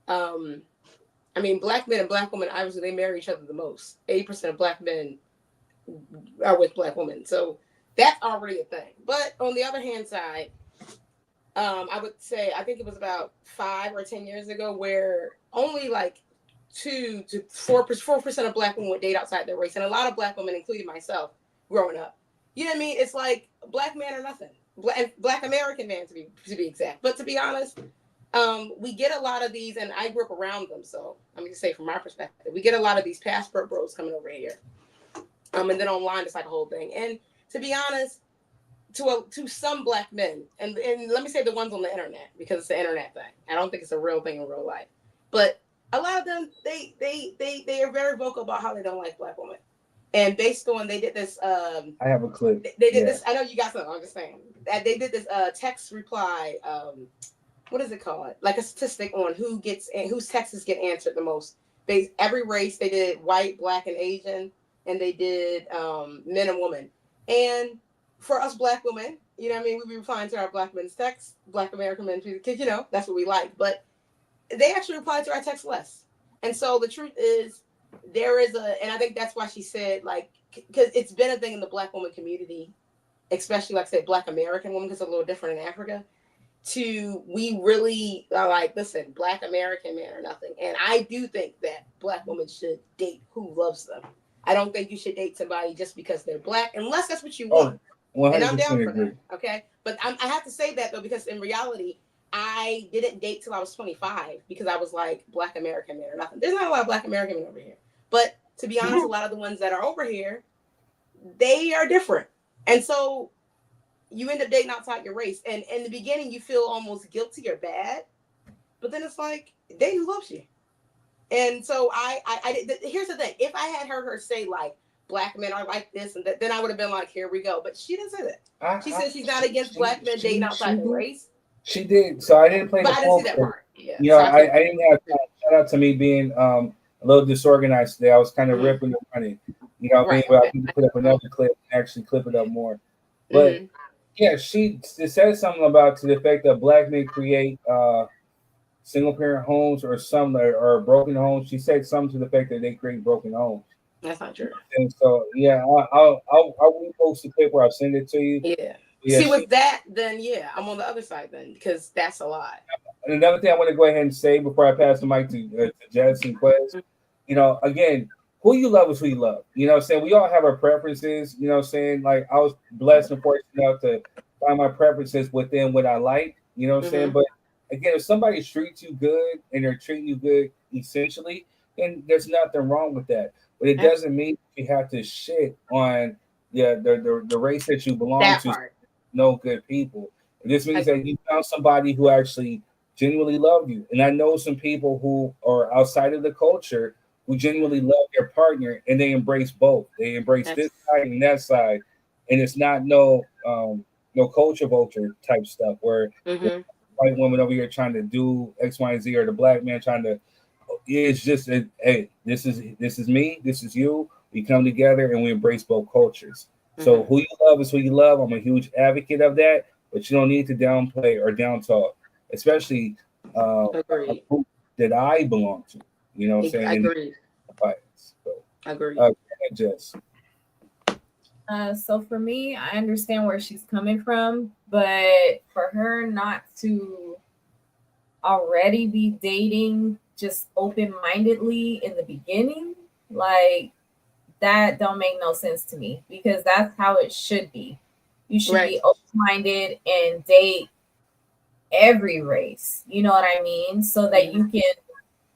I mean, black men and black women, obviously, they marry each other the most. 80% of black men are with black women. So that's already a thing. But on the other hand side, I would say, I think it was about 5 or 10 years ago where only like 2 to 4% of black women would date outside their race. And a lot of black women, including myself, growing up. You know what I mean? It's like black man or nothing. Black American man to be exact. But to be honest, we get a lot of these, and I grew up around them. So I'm going to say from my perspective, we get a lot of these passport bros coming over here. And then online, it's like a whole thing. And to be honest, to some black men, and let me say the ones on the internet, because it's the internet thing. I don't think it's a real thing in real life. But a lot of them, they are very vocal about how they don't like black women. And based on, they did this. I have a clip. They did this. I know you got something. I'm just saying that they did this text reply. What is it called? Like a statistic on whose texts get answered the most. Every race, they did white, black, and Asian, and they did men and women. And for us black women, you know what I mean, we be replying to our black men's texts, black American men, because you know that's what we like. But they actually replied to our text less. And so the truth is, there is and I think that's why she said, like, because it's been a thing in the black woman community, especially, like I said, black American women, because it's a little different in Africa, we really are like, listen, black American man or nothing. And I do think that black women should date who loves them. I don't think you should date somebody just because they're black, unless that's what you want. 100% And I'm down for agree. that, okay? But I have to say that, though, because in reality, I didn't date till I was 25 because I was like, black American man or nothing. There's not a lot of black American men over here. But to be honest, a lot of the ones that are over here, they are different. And so you end up dating outside your race. And in the beginning, you feel almost guilty or bad. But then it's like, date who loves you. And so here's the thing. If I had heard her say like black men are like this and that, then I would have been like, here we go. But she didn't say that. She said she's not against black men dating outside the race. She did. So I didn't play But the I didn't see that clip. part. Yeah. You know, So I didn't have time. Shout out to me being a little disorganized today. I was kind of ripping and running. You know, Right, I need to put up another clip and actually clip it up more. But yeah, she said something about to the effect that black men create single parent homes or some or broken homes. She said something to the effect that they create broken homes. That's not true. And so yeah, I'll repost the clip where I'll send it to you. Yeah. Yeah, See, with that, then yeah, I'm on the other side then because that's a lot. And another thing I want to go ahead and say before I pass the mic to Jess and Quez, you know, again, who you love is who you love. You know what I'm saying? We all have our preferences. You know what I'm saying? Like, I was blessed and fortunate enough to find my preferences within what I like. You know what I'm saying? But again, if somebody treats you good and they're treating you good essentially, then there's nothing wrong with that. But it doesn't mean you have to shit on the race that you belong That to. part. No good people. This means that you found somebody who actually genuinely love you. And I know some people who are outside of the culture who genuinely love their partner and they embrace both. They embrace this side and that side. And it's not no culture vulture type stuff where the white woman over here trying to do X, Y, and Z or the black man trying to. It's just hey, this is me, this is you. We come together and we embrace both cultures. So who you love is who you love. I'm a huge advocate of that, but you don't need to downplay or down talk, especially a group that I belong to. You know what I'm saying? Agreed. Agreed. Jess. So for me, I understand where she's coming from, but for her not to already be dating just open-mindedly in the beginning, like, that don't make no sense to me because that's how it should be. You should be open-minded and date every race. You know what I mean? So that you can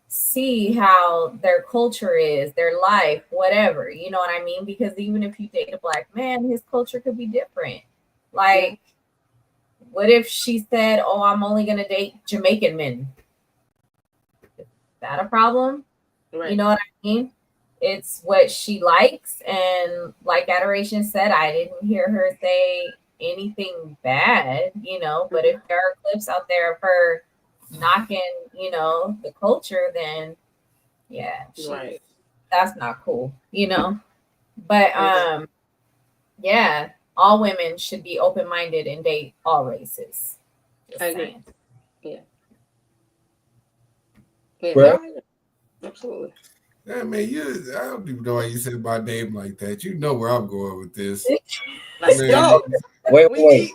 see how their culture is, their life, whatever. You know what I mean? Because even if you date a black man, his culture could be different. Like, what if she said, "Oh, I'm only gonna date Jamaican men"? Is that a problem? Right. You know what I mean? It's what she likes, and like Adoration said, I didn't hear her say anything bad, you know, but if there are clips out there of her knocking, you know, the culture, then yeah, that's not cool, you know. But yeah, all women should be open-minded and date all races. I agree. Yeah. Absolutely. Yeah, man, I don't even know why you said my name like that. You know where I'm going with this. Let's go. Wait.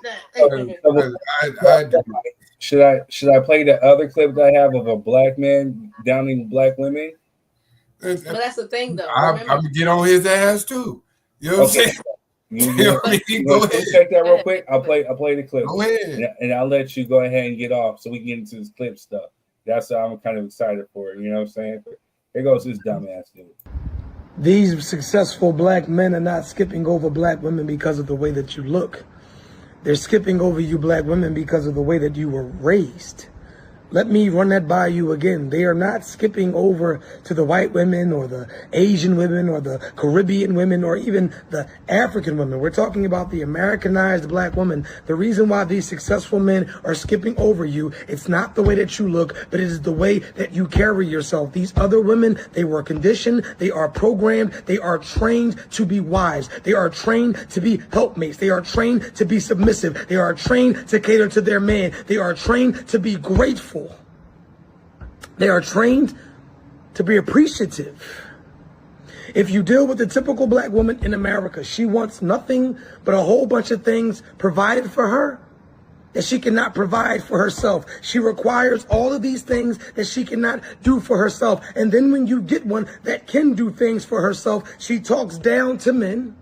Should I play the other clip that I have of a black man downing black women? But that's the thing, though. I'm gonna get on his ass too. You know what I'm saying? Go ahead. Check that real quick. I'll play the clip. Go ahead. And I'll let you go ahead and get off so we can get into this clip stuff. That's what I'm kind of excited for. You know what I'm saying? Here goes this dumbass dude. These successful black men are not skipping over black women because of the way that you look. They're skipping over you black women because of the way that you were raised. Let me run that by you again. They are not skipping over to the white women or the Asian women or the Caribbean women or even the African women. We're talking about the Americanized black woman. The reason why these successful men are skipping over you, it's not the way that you look, but it is the way that you carry yourself. These other women, they were conditioned, they are programmed, they are trained to be wives. They are trained to be helpmates. They are trained to be submissive. They are trained to cater to their man. They are trained to be grateful. They are trained to be appreciative. If you deal with the typical black woman in America, she wants nothing but a whole bunch of things provided for her that she cannot provide for herself. She requires all of these things that she cannot do for herself. And then when you get one that can do things for herself, she talks down to men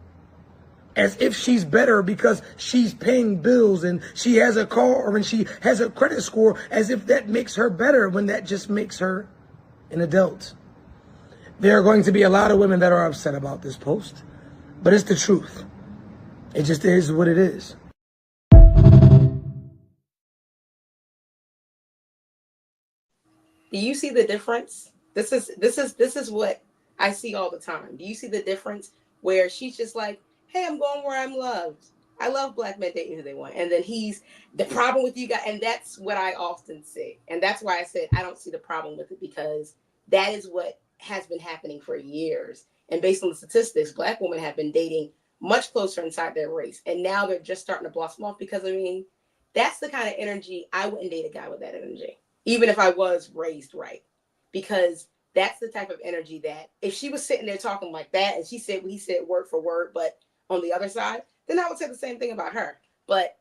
as if she's better because she's paying bills and she has a car and she has a credit score, as if that makes her better when that just makes her an adult. There are going to be a lot of women that are upset about this post, but it's the truth. It just is what it is. Do you see the difference This is what I see all the time. Do you see the difference where she's just like, hey, I'm going where I'm loved. I love black men dating who they want. And then he's the problem with you guys. And that's what I often say. And that's why I said I don't see the problem with it, because that is what has been happening for years. And based on the statistics, black women have been dating much closer inside their race. And now they're just starting to blossom off, because I mean, that's the kind of energy. I wouldn't date a guy with that energy, even if I was raised right, because that's the type of energy that if she was sitting there talking like that and she said what he said word for word, but on the other side, then I would say the same thing about her. But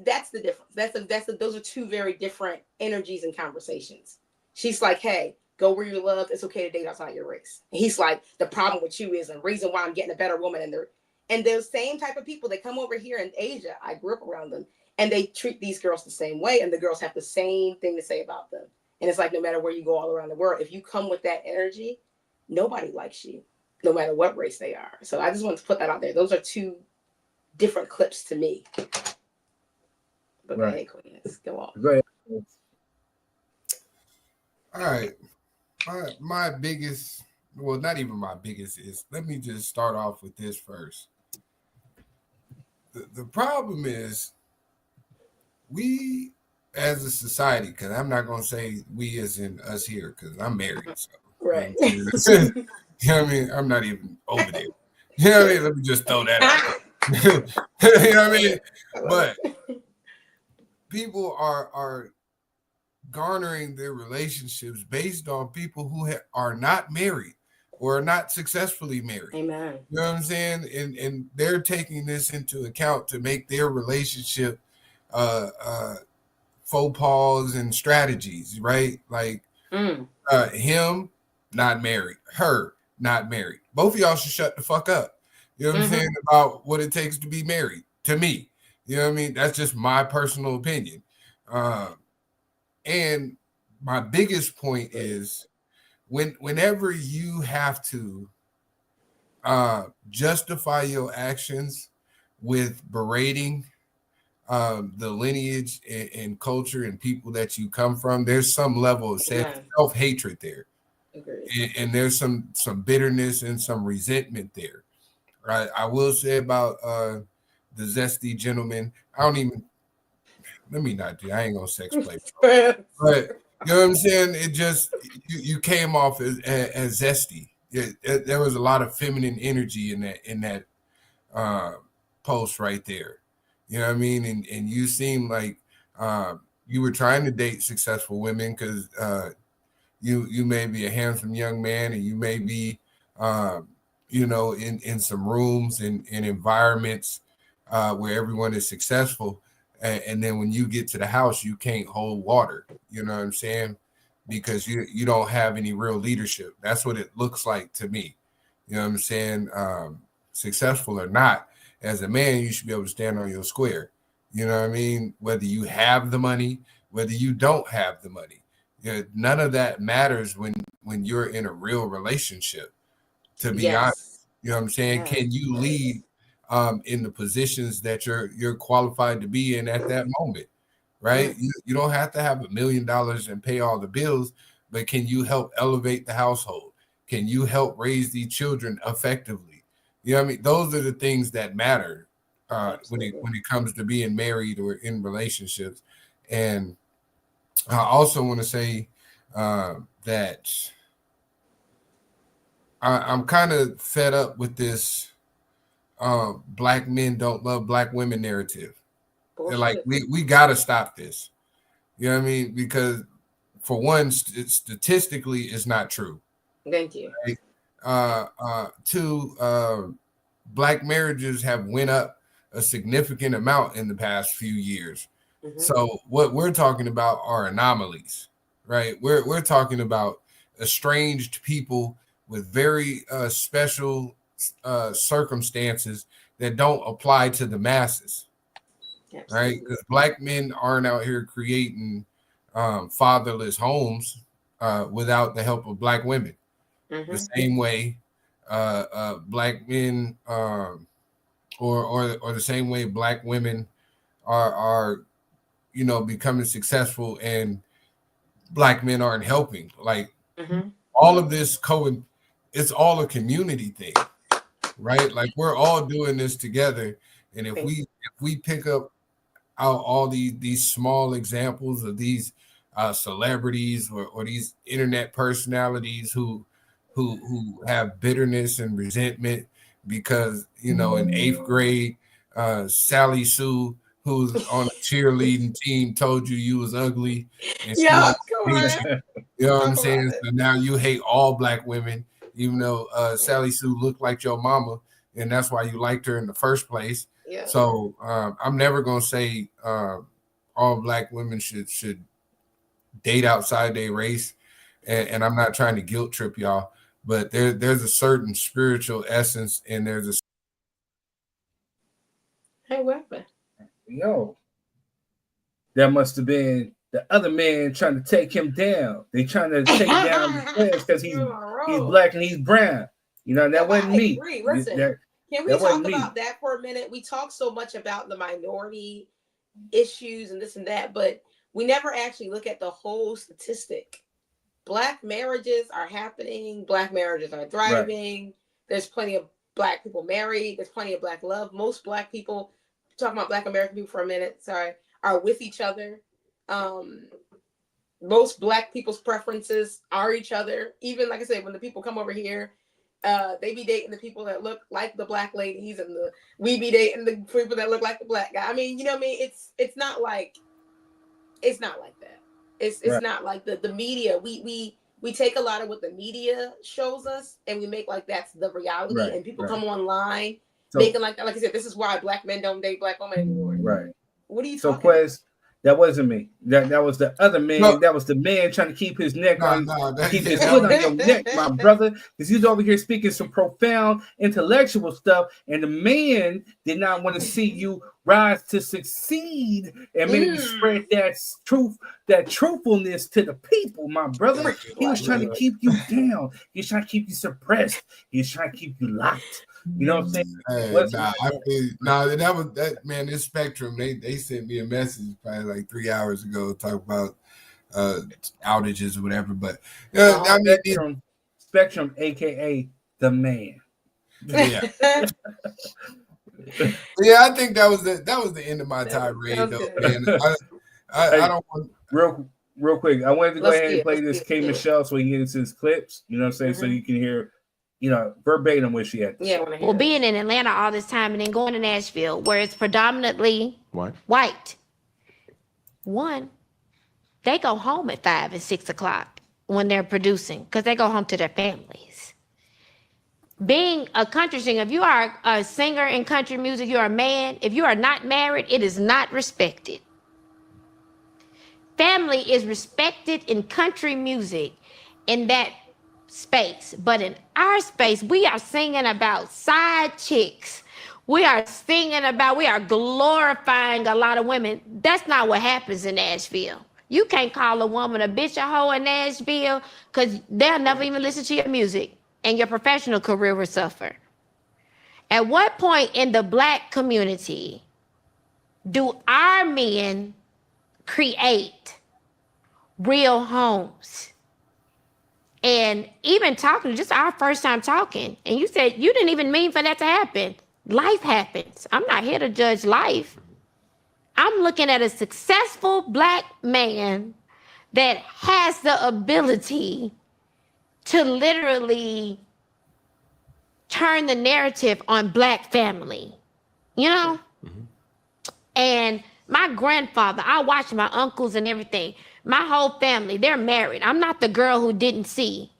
that's the difference. Those are two very different energies and conversations. She's like, hey, go where you love. It's okay to date outside your race. And he's like, the problem with you is the reason why I'm getting a better woman. And those same type of people that come over here in Asia, I grew up around them, and they treat these girls the same way. And the girls have the same thing to say about them. And it's like, no matter where you go all around the world, if you come with that energy, nobody likes you, no matter what race they are. So I just want to put that out there. Those are two different clips to me. But right. Hey, Queen, let's go on. Go ahead. All right. My biggest, well, not even my biggest, is, let me just start off with this first. The problem is, we as a society, because I'm not going to say we as in us here, because I'm married. So, right. You know what I mean? I'm not even over there. You know what I mean? Let me just throw that out there. You know what I mean? But people are garnering their relationships based on people who are not married or are not successfully married. Amen. You know what I'm saying? And they're taking this into account to make their relationship faux pas and strategies, right? Like him not married, her not married. Both of y'all should shut the fuck up. You know what I'm saying about what it takes to be married, to me. You know what I mean? That's just my personal opinion. And my biggest point is, whenever you have to justify your actions with berating the lineage and culture and people that you come from, there's some level of self-hatred there. And there's some bitterness and some resentment there. Right? I will say about the zesty gentleman, let me not do, I ain't gonna sex play. But you know what I'm saying? It just, you came off as zesty. There was a lot of feminine energy in that post right there. You know what I mean? And you seem like you were trying to date successful women, because you may be a handsome young man, and you may be in some rooms and environments where everyone is successful. And then when you get to the house, you can't hold water. You know what I'm saying? Because you don't have any real leadership. That's what it looks like to me. You know what I'm saying? Successful or not, as a man, you should be able to stand on your square. You know what I mean? Whether you have the money, whether you don't have the money. None of that matters when you're in a real relationship, to be honest. You know what I'm saying? Yes. Can you lead in the positions that you're qualified to be in at that moment, right? You don't have to have $1 million and pay all the bills, but can you help elevate the household? Can you help raise these children effectively? You know what I mean? Those are the things that matter when it comes to being married or in relationships. And I also want to say that I'm kind of fed up with this black men don't love black women narrative. Like, we got to stop this. You know what I mean? Because for one, statistically, it's not true. Thank you. Right? Two, black marriages have went up a significant amount in the past few years. So what we're talking about are anomalies, right? We're talking about estranged people with very special circumstances that don't apply to the masses. Right? Because black men aren't out here creating fatherless homes without the help of black women. The same way black men or the same way black women are becoming successful and black men aren't helping. Like all of this it's all a community thing, right? Like we're all doing this together. And if we pick up out all these small examples of these celebrities or these internet personalities who have bitterness and resentment because in 8th grade Sally Sue, who's on a cheerleading team, told you was ugly, and she Yeah, hates you. You know what I'm saying? So now you hate all black women, even though Sally Sue looked like your mama, and that's why you liked her in the first place. Yeah. So I'm never gonna say all black women should date outside their race, and I'm not trying to guilt trip y'all, but there's a certain spiritual essence, and there's a Hey, what happened? Yo, that must have been the other man trying to take him down. They trying to take down because he's black and he's brown. That wasn't me. Agree. Listen, can we talk about that for a minute? We talk so much about the minority issues and this and that, but we never actually look at the whole statistic. Black marriages are happening. Black marriages are thriving. Right. There's plenty of black people married. There's plenty of black love. Most black people, talking about black American people for a minute, are with each other. Most black people's preferences are each other. Even, like I said, when the people come over here, they be dating the people that look like the black ladies, and we be dating the people that look like the black guy. I mean, you know what I mean? It's not like that. It's right. Not like the media. We take a lot of what the media shows us and we make like that's the reality. Right, and people come online making like that. Like I said, this is why black men don't date black women anymore. Right. What are you talking about? That wasn't me. That was the other man. No. That was the man trying to keep his neck keep his foot on your neck, my brother. Because he's over here speaking some profound intellectual stuff, and the man did not want to see you rise to succeed and maybe spread that truthfulness to the people, my brother. He was trying to keep you down. He was trying to keep you suppressed. He was trying to keep you locked. You know what I'm saying? That man, this Spectrum, they sent me a message probably like 3 hours ago talking about outages or whatever. But Spectrum, aka the man. Yeah. Yeah, I think that was the end of my tirade though, man. I don't want real quick. I wanted to go ahead and play this K Michelle so we can get into his clips, you know what I'm saying? So you can hear verbatim what she had to say. Well, being in Atlanta all this time and then going to Nashville, where it's predominantly white. One, they go home at 5 and 6 o'clock when they're producing because they go home to their families. Being a country singer, if you are a singer in country music, you're a man. If you are not married, it is not respected. Family is respected in country music in that space, but in our space we are singing about side chicks. We are glorifying a lot of women. That's not what happens in Nashville. You can't call a woman a bitch, a hoe in Nashville, because they'll never even listen to your music and your professional career will suffer. At what point in the black community do our men create real homes? And even talking, just our first time talking, and you said you didn't even mean for that to happen. Life happens. I'm not here to judge life. I'm looking at a successful black man that has the ability to literally turn the narrative on black family, And my grandfather, I watched my uncles and everything. My whole family, they're married. I'm not the girl who didn't see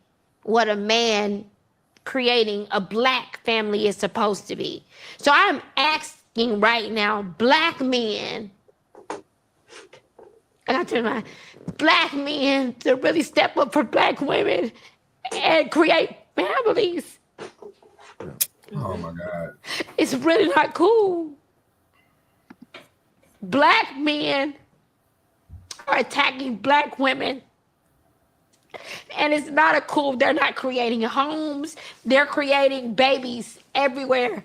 what a man creating a black family is supposed to be. So I'm asking right now, black men, black men to really step up for black women and create families. Oh my God. It's really not cool. Black men are attacking black women. And it's not cool. They're not creating homes. They're creating babies everywhere.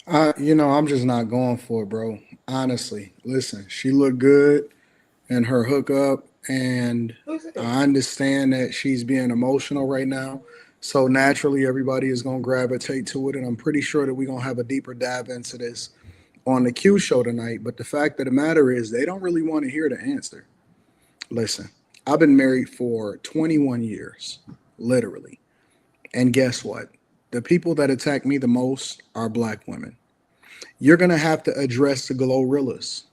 I'm just not going for it, bro. Honestly, listen, she looked good and her hookup and I understand that she's being emotional right now. So naturally, everybody is going to gravitate to it, and I'm pretty sure that we're going to have a deeper dive into this on the Q show tonight. But the fact of the matter is, they don't really want to hear the answer. Listen, I've been married for 21 years, literally. And guess what? The people that attack me the most are black women. You're going to have to address the Glorrillas.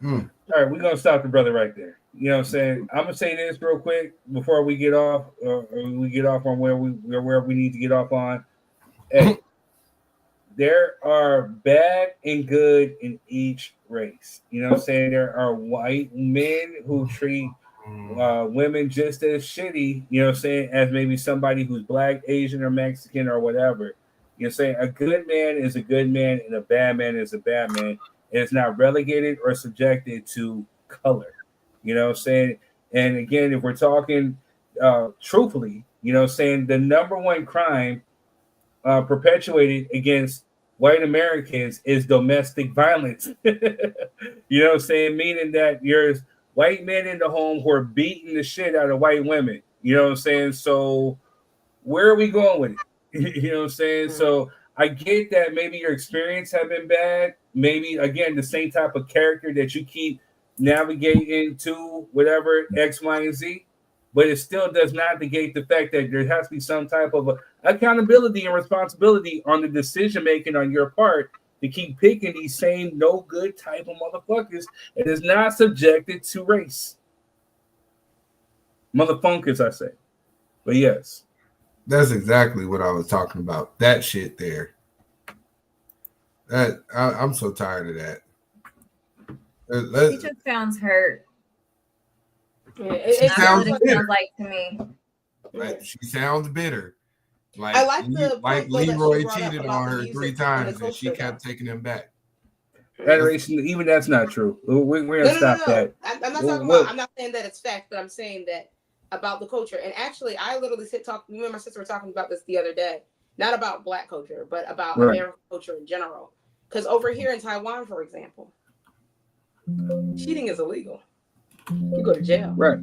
All right, we're going to stop the brother right there. You know what I'm saying? I'm going to say this real quick before we get off, or we get off on where we need to get off on. Hey, there are bad and good in each race. You know what I'm saying? There are white men who treat women just as shitty, you know what I'm saying, as maybe somebody who's black, Asian, or Mexican or whatever. You know what I'm saying? A good man is a good man and a bad man is a bad man. And it's not relegated or subjected to color. You know what I'm saying? And again, if we're talking truthfully, you know what I'm saying, the number one crime perpetuated against white Americans is domestic violence. You know what I'm saying? Meaning that there's white men in the home who are beating the shit out of white women. You know what I'm saying? So where are we going with it? You know what I'm saying? So I get that maybe your experience have been bad. Maybe, again, the same type of character that you keep navigating to whatever X, Y, and Z. But it still does not negate the fact that there has to be some type of accountability and responsibility on the decision making on your part to keep picking these same no good type of motherfuckers. It is not subjected to race. Motherfuckers, I say. But yes. That's exactly what I was talking about. That shit there. I'm so tired of that. He just sounds hurt. Yeah, It sounds what it sounds like to me. Like she sounds bitter. Like, I like the point, though, that Leroy she brought up cheated about on the her music 3 and times the and she culture, kept taking him back. Adoration, even that's not true. We're gonna stop that. I'm not talking about. I'm not saying that it's fact, but I'm saying that about the culture. And actually, I literally me and my sister were talking about this the other day. Not about black culture, but about American culture in general. Because over here in Taiwan, for example, cheating is illegal. You go to jail. Right.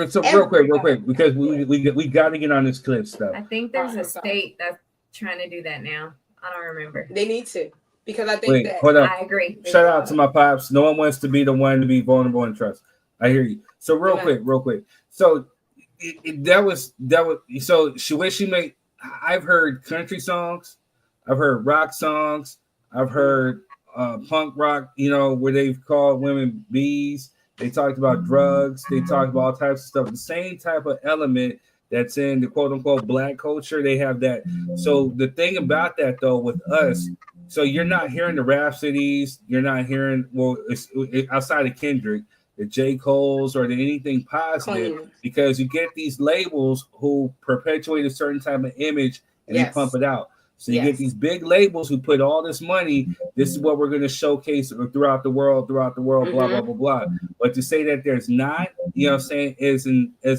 So real quick, because we got to get on this clip stuff. I think there's a state that's trying to do that now. I don't remember. They need to, because I think I agree. Shout out to my pops. No one wants to be the one to be vulnerable and trust. I hear you. So real quick. So that was so she made. I've heard country songs, I've heard rock songs, I've heard punk rock. You know, where they've called women bees. They talked about drugs. They talked about all types of stuff. The same type of element that's in the quote unquote black culture. They have that. So the thing about that though with us, so you're not hearing the Rhapsodies, you're not hearing outside of Kendrick, the J. Cole's or anything positive, because you get these labels who perpetuate a certain type of image and they pump it out. So you get these big labels who put all this money. This is what we're going to showcase throughout the world, blah, blah, blah, blah, blah. But to say that there's not, you know what I'm saying, is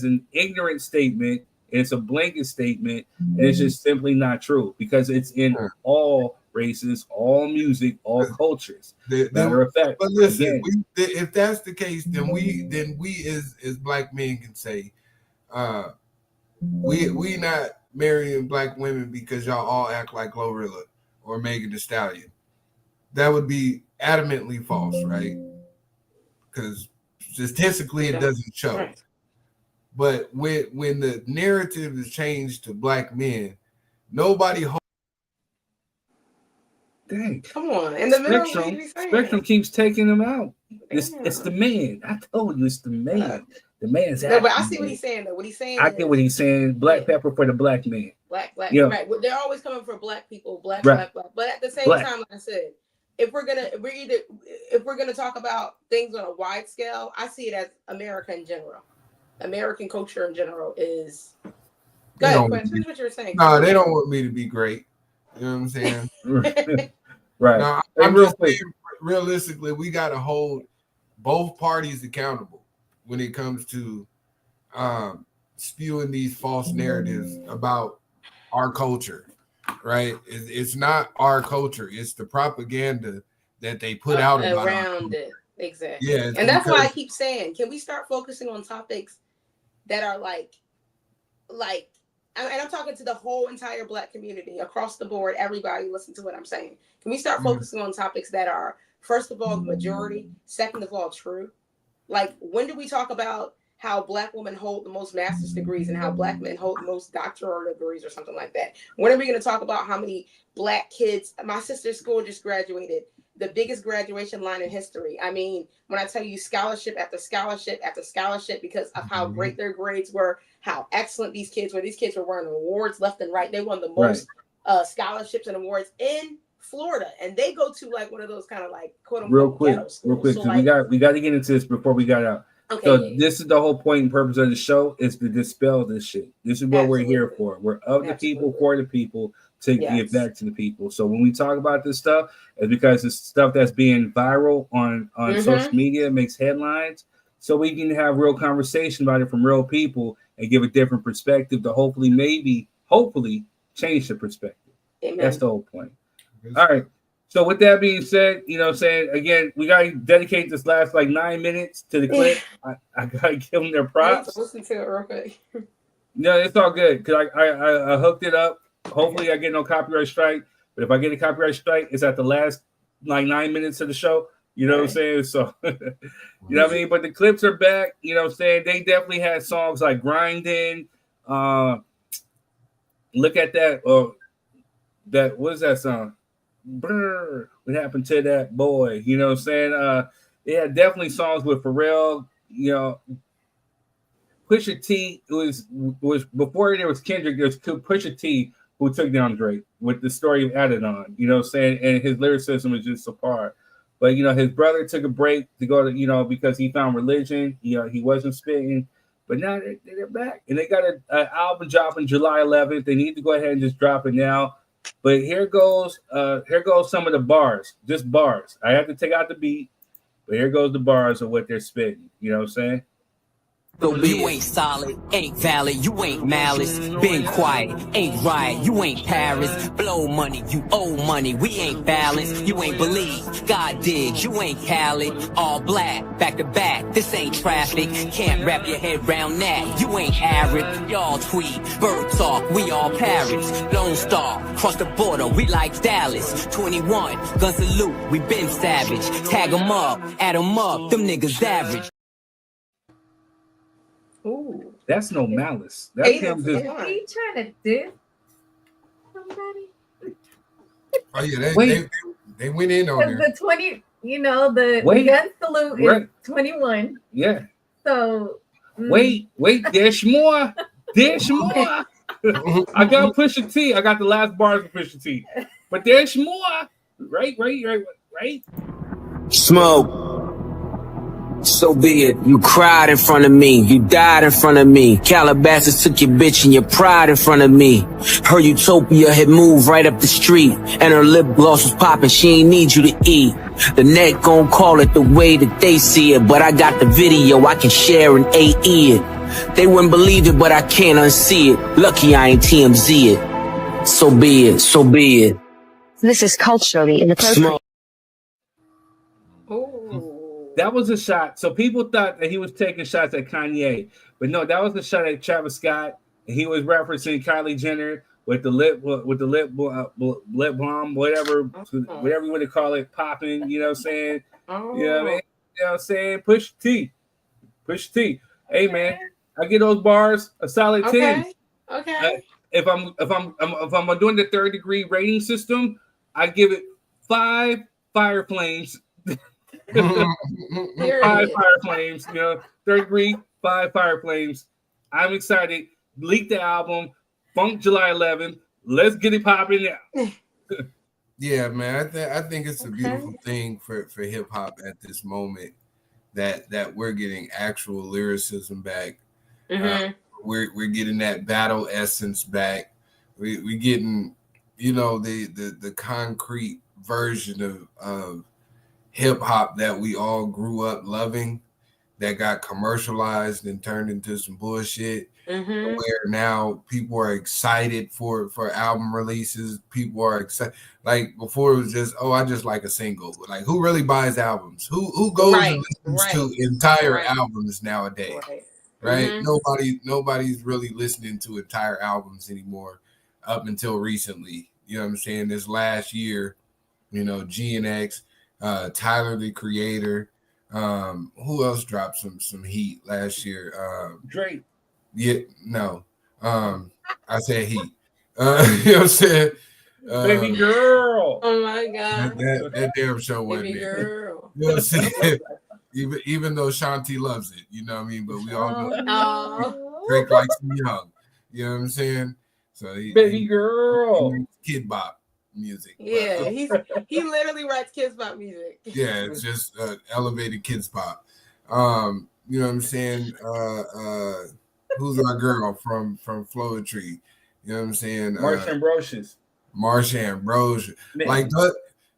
an ignorant statement. It's a blanket statement. And it's just simply not true because it's in all races, all music, all cultures. Matter of fact, but listen, if that's the case, then we as black men can say, we not marrying black women because y'all all act like Glorilla or Megan Thee Stallion. That would be adamantly false, right? Because statistically it doesn't show. But when the narrative is changed to black men, nobody. Dang. Come on, in the middle. Spectrum keeps taking them out. It's the man. I told you, it's the man. The man's no, but I see what he's saying though. What he's saying, I get what he's saying. Black pepper for the black man. Black, yeah. Right. Well, they're always coming for black people, black. But at the same time, like I said, if we're gonna talk about things on a wide scale, I see it as America in general. American culture in general is. Go ahead, Quinn. Finish what you were saying. No, they don't want me to be great. You know what I'm saying? Right. Now, I'm just saying, realistically, we got to hold both parties accountable when it comes to spewing these false narratives about our culture, right? It's not our culture. It's the propaganda that they put out about around it. Exactly. Yeah, And that's why I keep saying, can we start focusing on topics that are like, and I'm talking to the whole entire Black community across the board. Everybody, listen to what I'm saying. Can we start focusing on topics that are, first of all, the majority, second of all, true? Like, when do we talk about how Black women hold the most master's degrees and how Black men hold the most doctoral degrees or something like that? When are we going to talk about how many Black kids? My sister's school just graduated, the biggest graduation line in history. I mean, when I tell you scholarship after scholarship after scholarship because of how great their grades were, how excellent these kids were. These kids were winning awards left and right. They won the most scholarships and awards in Florida, and they go to like one of those kind of like quote unquote ghetto schools. Real quick, so, like, we got to get into this before we got out. Okay, so this is the whole point and purpose of the show, is to dispel this shit. This is what we're here for. We're of the people, for the people, to give back to the people. So when we talk about this stuff, it's because it's stuff that's being viral on social media, makes headlines. So we can have real conversation about it from real people and give a different perspective to hopefully change the perspective. Amen. That's the whole point. All right. So with that being said, you know what I'm saying? Again, we got to dedicate this last like 9 minutes to the clip. I got to give them their props. Listen to it real quick. No, it's all good because I hooked it up. Hopefully I get no copyright strike. But if I get a copyright strike, it's at the last like 9 minutes of the show. You know what I'm saying? So, you know what I mean? But the clips are back. You know what I'm saying? They definitely had songs like Grindin'. Look at that. What is that song? Brr, what happened to that boy? You know what I'm saying? They had definitely songs with Pharrell. You know, Pusha T was before there was Kendrick. There was Pusha T who took down Drake with the story of Adidon. You know what I'm saying? And his lyricism was just apart. But you know, his brother took a break to go to because he found religion. You know, he wasn't spitting. But now they're back and they got an album dropping July 11th. They need to go ahead and just drop it now. But here goes some of the bars, just bars. I have to take out the beat, but here goes the bars of what they're spitting. You know what I'm saying? You ain't solid, ain't valid, you ain't Malice. Been quiet, ain't right, you ain't Paris. Blow money, you owe money, we ain't balanced. You ain't believe, God digs, you ain't Khaled. All black, back to back, this ain't traffic. Can't wrap your head round that, you ain't Arab. Y'all tweet, bird talk, we all parrots. Lone Star, cross the border, we like Dallas. 21, gun salute, we been savage. Tag 'em up, add 'em up, them niggas average. Ooh, that's no Malice. That's him just. Is he trying to diss somebody? Oh yeah, they went in on there. The 20, the gun salute is 21. Yeah. So wait, there's more. There's more. I got Pusha T. I got the last bars of Pusha T. But there's more. Right. Smoke. So be it. You cried in front of me. You died in front of me. Calabasas took your bitch and your pride in front of me. Her utopia had moved right up the street. And her lip gloss was popping. She ain't need you to eat. The net gon' call it the way that they see it. But I got the video I can share and AE it. They wouldn't believe it, but I can't unsee it. Lucky I ain't TMZ it. So be it. So be it. This is culturally inappropriate. That was a shot. So people thought that he was taking shots at Kanye, but no, that was a shot at Travis Scott, and he was referencing Kylie Jenner with the lip balm, whatever you want to call it, popping. You know what I'm saying? You know what I mean? You know what I'm saying? Push T. Hey man, I get those bars a solid 10. Okay. If I'm doing the third degree rating system, I give it 5 fire flames. 5 fire flames, third degree, 5 fire flames. I'm excited. Leak the album, Funk July 11th. Let's get it popping now. Yeah, man. I think it's a beautiful thing for hip hop at this moment that we're getting actual lyricism back. We're getting that battle essence back. We're getting, the concrete version of hip hop that we all grew up loving, that got commercialized and turned into some bullshit. Mm-hmm. Where now people are excited for album releases. People are excited. Like before, it was just, oh, I just like a single. Like, who really buys albums? Who goes and listens to entire albums nowadays? Right? Mm-hmm. Nobody's really listening to entire albums anymore. Up until recently, you know what I'm saying? This last year, you know, GNX, Tyler the Creator. Who else dropped some heat last year? Drake. Yeah, no. I said heat. You know what I'm saying? Baby girl. Oh my god. That damn show wasn't Baby it. girl. You know what I'm saying? Even though Shanti loves it, you know what I mean? But we all know Drake likes him young. You know what I'm saying? So Baby girl. He Kid Bop music. Yeah, he literally writes kids pop music. Yeah, it's just elevated kids pop. You know what I'm saying? Who's our girl from Floetry? You know what I'm saying? Marsha Ambrosius. Marsha Ambrosius. Like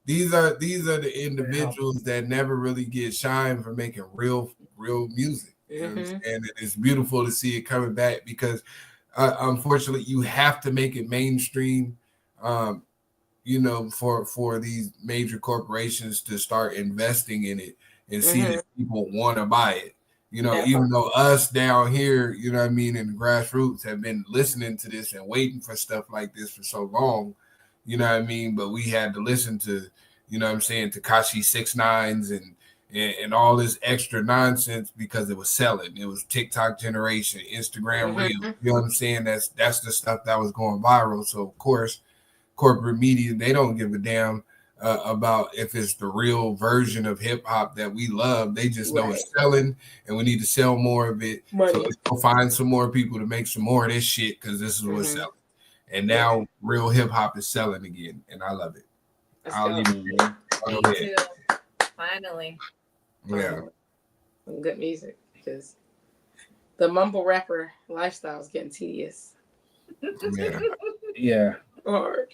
these are the individuals that never really get shine for making real music. You know what I'm saying? And it's beautiful to see it coming back because unfortunately you have to make it mainstream. You know, for these major corporations to start investing in it and see that people want to buy it. You know, even though us down here, you know what I mean, in the grassroots have been listening to this and waiting for stuff like this for so long, you know what I mean? But we had to listen to, you know what I'm saying, Tekashi 6ix9ine and all this extra nonsense because it was selling. It was TikTok generation, Instagram Reels. You know what I'm saying? That's the stuff that was going viral. So of course, corporate media, they don't give a damn about if it's the real version of hip hop that we love. They just know it's selling and we need to sell more of it. So let's go find some more people to make some more of this shit because this is what's selling. And now real hip hop is selling again, and I love it. I'll leave it there. Me too. Finally. Yeah. Good music because the mumble rapper lifestyle is getting tedious. Yeah. Hard.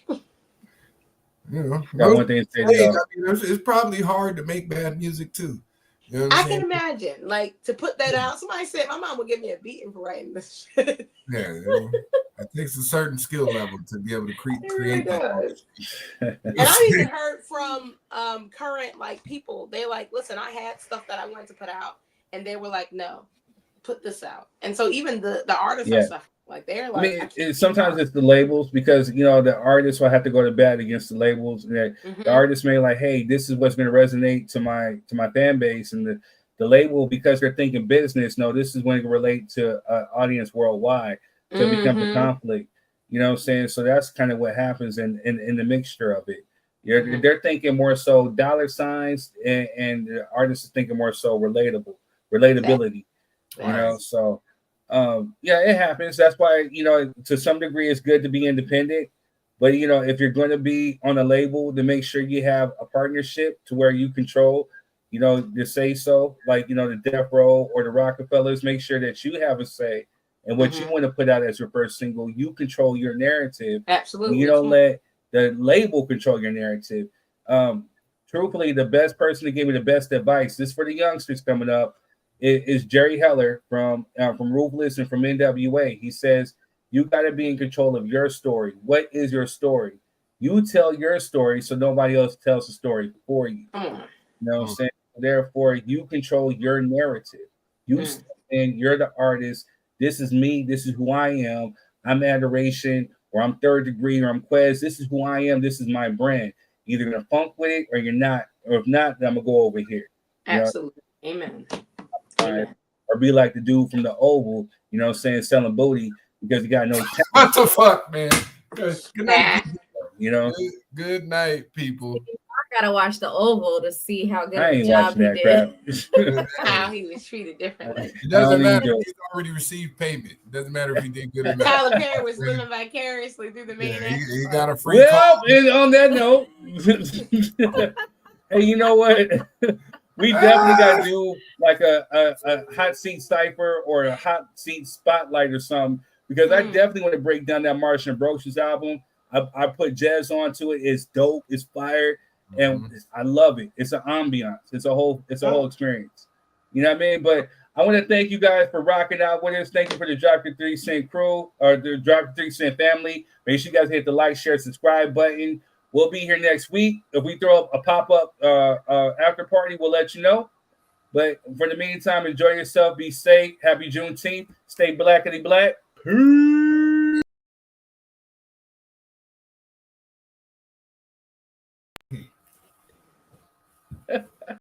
You know, one thing to say, I mean, it's probably hard to make bad music too. You know what I'm I saying? can imagine, like, to put that out. Somebody said my mom would give me a beating for writing this shit. Yeah, you know, it takes a certain skill level to be able to create that. And I even heard from current like people. They like, listen, I had stuff that I wanted to put out, and they were like, no, put this out. And so even the artists and stuff, like they're like, I mean, sometimes it's the labels because you know the artists will have to go to bat against the labels. And the artists may like, hey, this is what's going to resonate to my fan base, and the label, because they're thinking business, no, this is going to relate to an audience worldwide. So it becomes a conflict. You know what I'm saying? So that's kind of what happens in the mixture of it. They're thinking more so dollar signs, and the artists are thinking more so relatability. You know, so. Yeah, it happens. That's why, you know, to some degree, it's good to be independent. But, you know, if you're going to be on a label, to make sure you have a partnership to where you control, you know, the say so, like, you know, the Death Row or the Rockefellers, make sure that you have a say in what you want to put out as your first single. You control your narrative. Absolutely. You don't let the label control your narrative. Truthfully, the best person to give me the best advice, this is for the youngsters coming up, is Jerry Heller from Ruthless and from NWA. He says, you got to be in control of your story. What is your story? You tell your story so nobody else tells the story for you. You know what I'm saying? Therefore, you control your narrative. You and you're the artist. This is me. This is who I am. I'm Adoration, or I'm Third Degree, or I'm Quez. This is who I am. This is my brand. Either you're going to funk with it or you're not. Or if not, then I'm going to go over here. Absolutely. Amen. Right? Or be like the dude from the Oval, you know what I'm saying, selling booty because you got no talent. What the fuck, man? Good night. You know? Good night, people. I gotta watch the Oval to see how good I of a ain't job watching he that did. crap. How he was treated differently. It doesn't matter if he's already received payment. It doesn't matter if he did good or not. Tyler Perry was living vicariously through the main actor. He got a free call. And on that note, hey, you know what? We definitely got to do like a hot seat cipher or a hot seat spotlight or something, because I definitely want to break down that Marsha Ambrosius album. I put jazz onto it. It's dope. It's fire, and I love it. It's an ambiance. It's a whole experience. You know what I mean? But I want to thank you guys for rocking out with us. Thank you for the Drop Your 3 Cent crew or the Drop Your 3 Cent family. Make sure you guys hit the like, share, subscribe button. We'll be here next week. If we throw up a pop-up after party, we'll let you know. But for the meantime, enjoy yourself. Be safe. Happy Juneteenth. Stay blackity black. Peace.